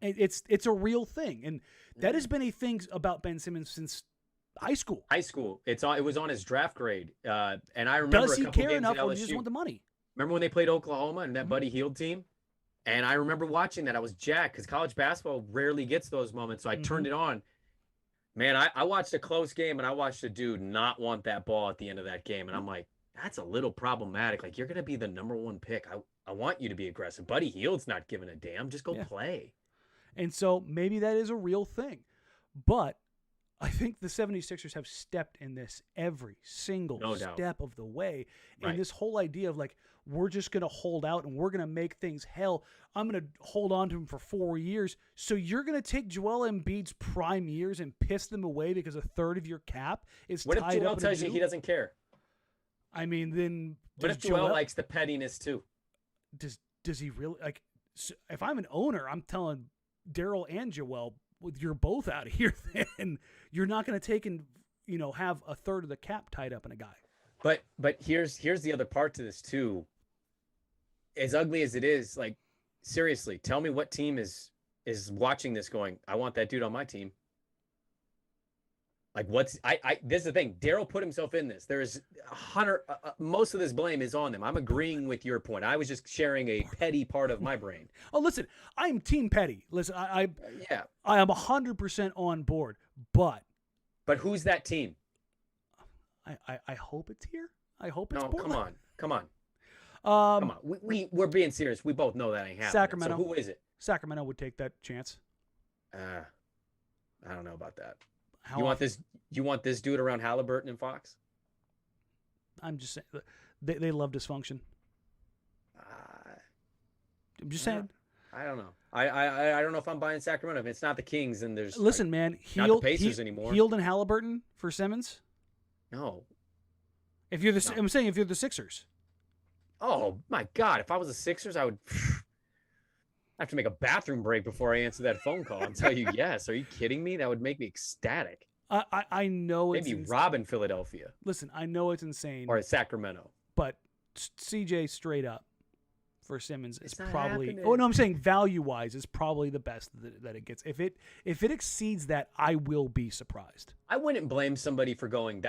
It's a real thing, and that has been a thing about Ben Simmons since high school. It was on his draft grade, and I remember. Does he care enough, or does he just want the money? Remember when they played Oklahoma and that Buddy Hield team? And I remember watching that. I was jacked because college basketball rarely gets those moments, so I turned it on. Man, I watched a close game, and I watched a dude not want that ball at the end of that game, and I'm like, that's a little problematic. Like, you're gonna be the number one pick. I want you to be aggressive. Buddy Hield's not giving a damn. Just go play. And so maybe that is a real thing. But I think the 76ers have stepped in this every single step of the way. And this whole idea of like, we're just going to hold out and we're going to make things hell. I'm going to hold on to him for 4 years. So you're going to take Joel Embiid's prime years and piss them away because a third of your cap is tied up. What if Joel tells you he doesn't care? Then what if Joel likes the pettiness too? Does he really like? So if I'm an owner, I'm telling Daryl and Joel, you're both out of here. Then you're not going to take and have a third of the cap tied up in a guy. But here's the other part to this too. As ugly as it is, like seriously, tell me what team is watching this going, I want that dude on my team. Like this is the thing. Daryl put himself in this. There's most of this blame is on them. I'm agreeing with your point. I was just sharing a petty part of my brain. Oh, listen, I'm Team Petty. Listen, I am 100% on board. But who's that team? I hope it's here. I hope it's Portland. Come on. Come on. We're being serious. We both know that ain't happening. Sacramento. So who is it? Sacramento would take that chance. I don't know about that. You want this dude around Halliburton and Fox? I'm just saying they love dysfunction. I'm just saying. I don't know. I don't know if I'm buying Sacramento. If it's not the Kings, then there's man. Not the Pacers anymore. Hield and Halliburton for Simmons. No. I'm saying if you're the Sixers. Oh my God! If I was the Sixers, I would have to make a bathroom break before I answer that phone call and tell you yes. Are you kidding me? That would make me ecstatic. I know it's maybe Rob in Philadelphia. Listen, I know it's insane. Or Sacramento. But CJ straight up for Simmons is probably happening. Oh no, I'm saying value wise is probably the best that it gets. If it exceeds that, I will be surprised. I wouldn't blame somebody for going,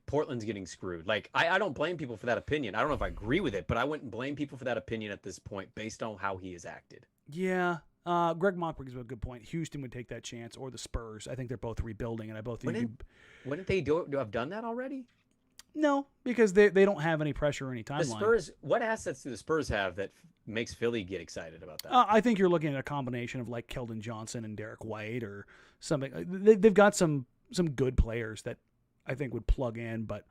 Portland's getting screwed. Like I don't blame people for that opinion. I don't know if I agree with it, but I wouldn't blame people for that opinion at this point based on how he has acted. Yeah. Greg Mockberg is a good point. Houston would take that chance, or the Spurs. I think they're both rebuilding, and I both think wouldn't they do have done that already? No, because they don't have any pressure or any timeline. The Spurs, what assets do the Spurs have that makes Philly get excited about that? I think you're looking at a combination of like Keldon Johnson and Derek White or something. They've got some good players that I think would plug in, but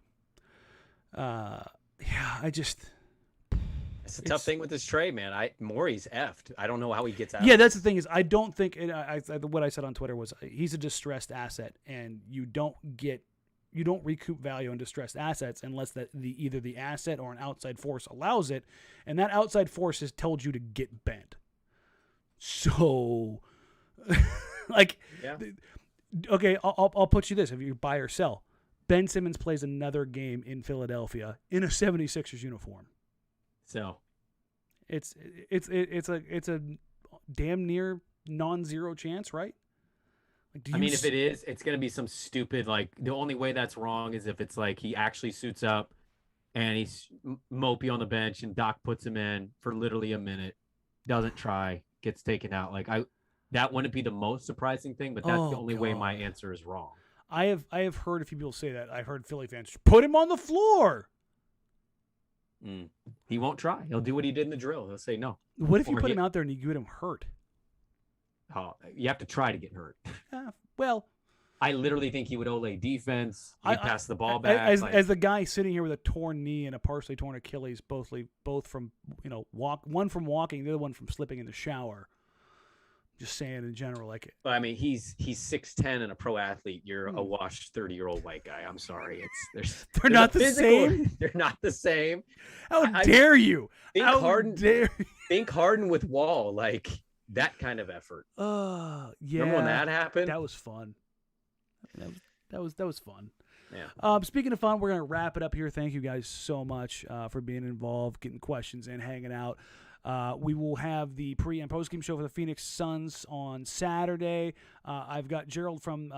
It's a tough thing with this trade, man. Morey's effed. I don't know how he gets out. Yeah, that's the thing is I don't think what I said on Twitter was he's a distressed asset, and you don't get you don't recoup value on distressed assets unless either the asset or an outside force allows it, and that outside force has told you to get bent. So, like, okay, I'll put you this: if you buy or sell, Ben Simmons plays another game in Philadelphia in a 76ers uniform. So, it's a damn near non-zero chance, right? Like, if it is, it's going to be some stupid, like, the only way that's wrong is if it's like he actually suits up and he's mopey on the bench and Doc puts him in for literally a minute, doesn't try, gets taken out. Like, that wouldn't be the most surprising thing, but that's the only way my answer is wrong. I have heard a few people say that. I've heard Philly fans, put him on the floor. He won't try. He'll do what he did in the drill. He'll say no. What if you put him out there and you get him hurt? Oh, you have to try to get hurt. Well, I literally think he would Ole defense. He'd pass the ball back. As the guy sitting here with a torn knee and a partially torn Achilles, both from one from walking, the other one from slipping in the shower. Just saying in general, like. But I mean, he's 6'10" and a pro athlete. You're a washed 30-year-old white guy. I'm sorry, they're not the same. They're not the same. How dare you? Think Harden with Wall, like that kind of effort. Yeah. Remember when that happened? That was fun. That was fun. Yeah. Speaking of fun, we're gonna wrap it up here. Thank you guys so much for being involved, getting questions in, hanging out. We will have the pre- and post-game show for the Phoenix Suns on Saturday. I've got Gerald from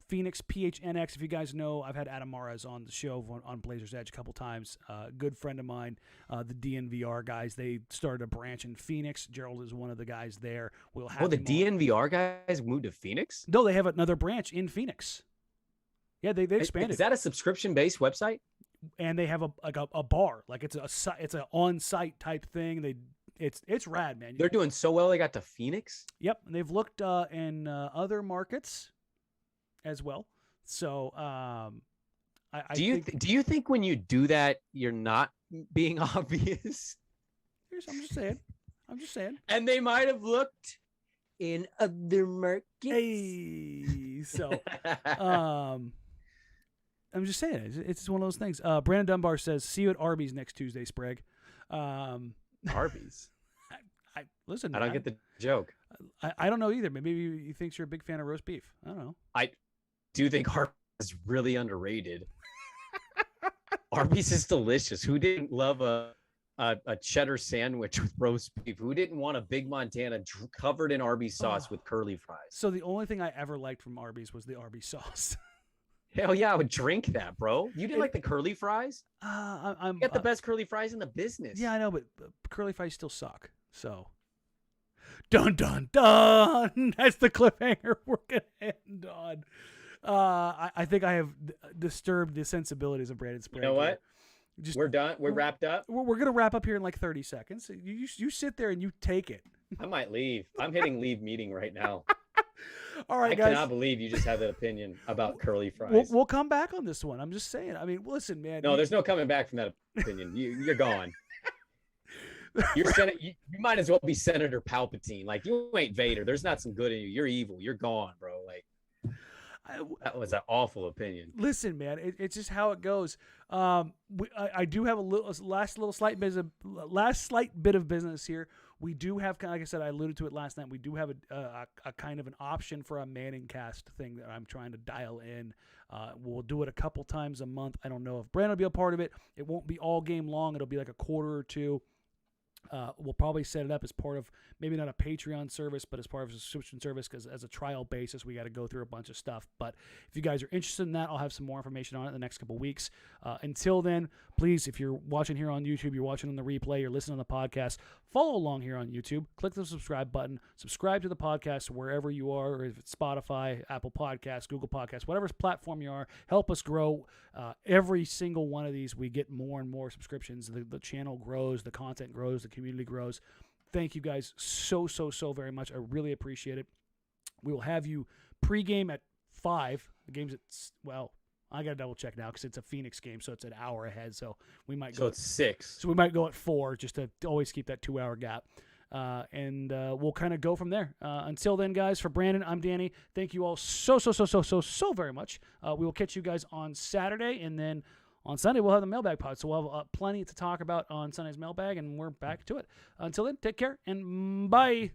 Phoenix PHNX. If you guys know, I've had Adam Mares on the show on Blazers Edge a couple times. Good friend of mine, the DNVR guys. They started a branch in Phoenix. Gerald is one of the guys there. We'll have the DNVR guys moved to Phoenix? No, they have another branch in Phoenix. Yeah, they expanded. Is that a subscription-based website? And they have a bar, like it's an on-site type thing. It's rad, man. They're doing so well. They got to Phoenix. Yep, and they've looked in other markets as well. So, do you think when you do that, you're not being obvious? I'm just saying. And they might have looked in other markets. Hey, so, I'm just saying. It's one of those things. Brandon Dunbar says, "See you at Arby's next Tuesday, Sprague." Arby's. Listen. I don't get the joke. I don't know either. Maybe he thinks you're a big fan of roast beef. I don't know. I do think Arby's is really underrated. Arby's is delicious. Who didn't love a cheddar sandwich with roast beef? Who didn't want a Big Montana covered in Arby's sauce with curly fries? So the only thing I ever liked from Arby's was the Arby's sauce. Hell yeah, I would drink that, bro. You didn't like the curly fries? I'm you got the best curly fries in the business. Yeah, I know, but curly fries still suck. So, dun dun dun. That's the cliffhanger we're gonna end on. I think I have disturbed the sensibilities of Brandon Sprague. You know what? We're done. We're wrapped up. We're gonna wrap up here in like 30 seconds. You sit there and you take it. I might leave. I'm hitting leave meeting right now. All right, guys. I cannot believe you just had that opinion about curly fries. We'll come back on this one. I'm just saying. I mean, listen, man. No, there's no coming back from that opinion. You're gone. You might as well be Senator Palpatine. Like, you ain't Vader. There's not some good in you. You're evil. You're gone, bro. Like, that was an awful opinion. Listen, man, it's just how it goes. I do have a last slight bit of business here. We do have, like I said, I alluded to it last night. We do have a kind of an option for a Manning cast thing that I'm trying to dial in. We'll do it a couple times a month. I don't know if Brandon will be a part of it. It won't be all game long. It'll be like a quarter or two. We'll probably set it up as part of maybe not a Patreon service, but as part of a subscription service, because as a trial basis, we got to go through a bunch of stuff. But if you guys are interested in that, I'll have some more information on it in the next couple weeks. Until then, please, if you're watching here on YouTube, you're watching on the replay, you're listening on the podcast, follow along here on YouTube. Click the subscribe button. Subscribe to the podcast wherever you are, or if it's Spotify, Apple Podcasts, Google Podcasts, whatever platform you are. Help us grow. Every single one of these, we get more and more subscriptions. The channel grows, the content grows, the community grows. Thank you guys so very much. I really appreciate it. We will have you pregame at 5. The game's at, well, I got to double check now because it's a Phoenix game, so it's an hour ahead. So we might go. So it's 6. So we might go at 4 just to always keep that 2-hour gap. and we'll kind of go from there. Until then, guys, for Brandon, I'm Danny. Thank you all so very much. We will catch you guys on Saturday, and then on Sunday we'll have the mailbag pod. So we'll have plenty to talk about on Sunday's mailbag, and we're back to it. Until then, take care and bye.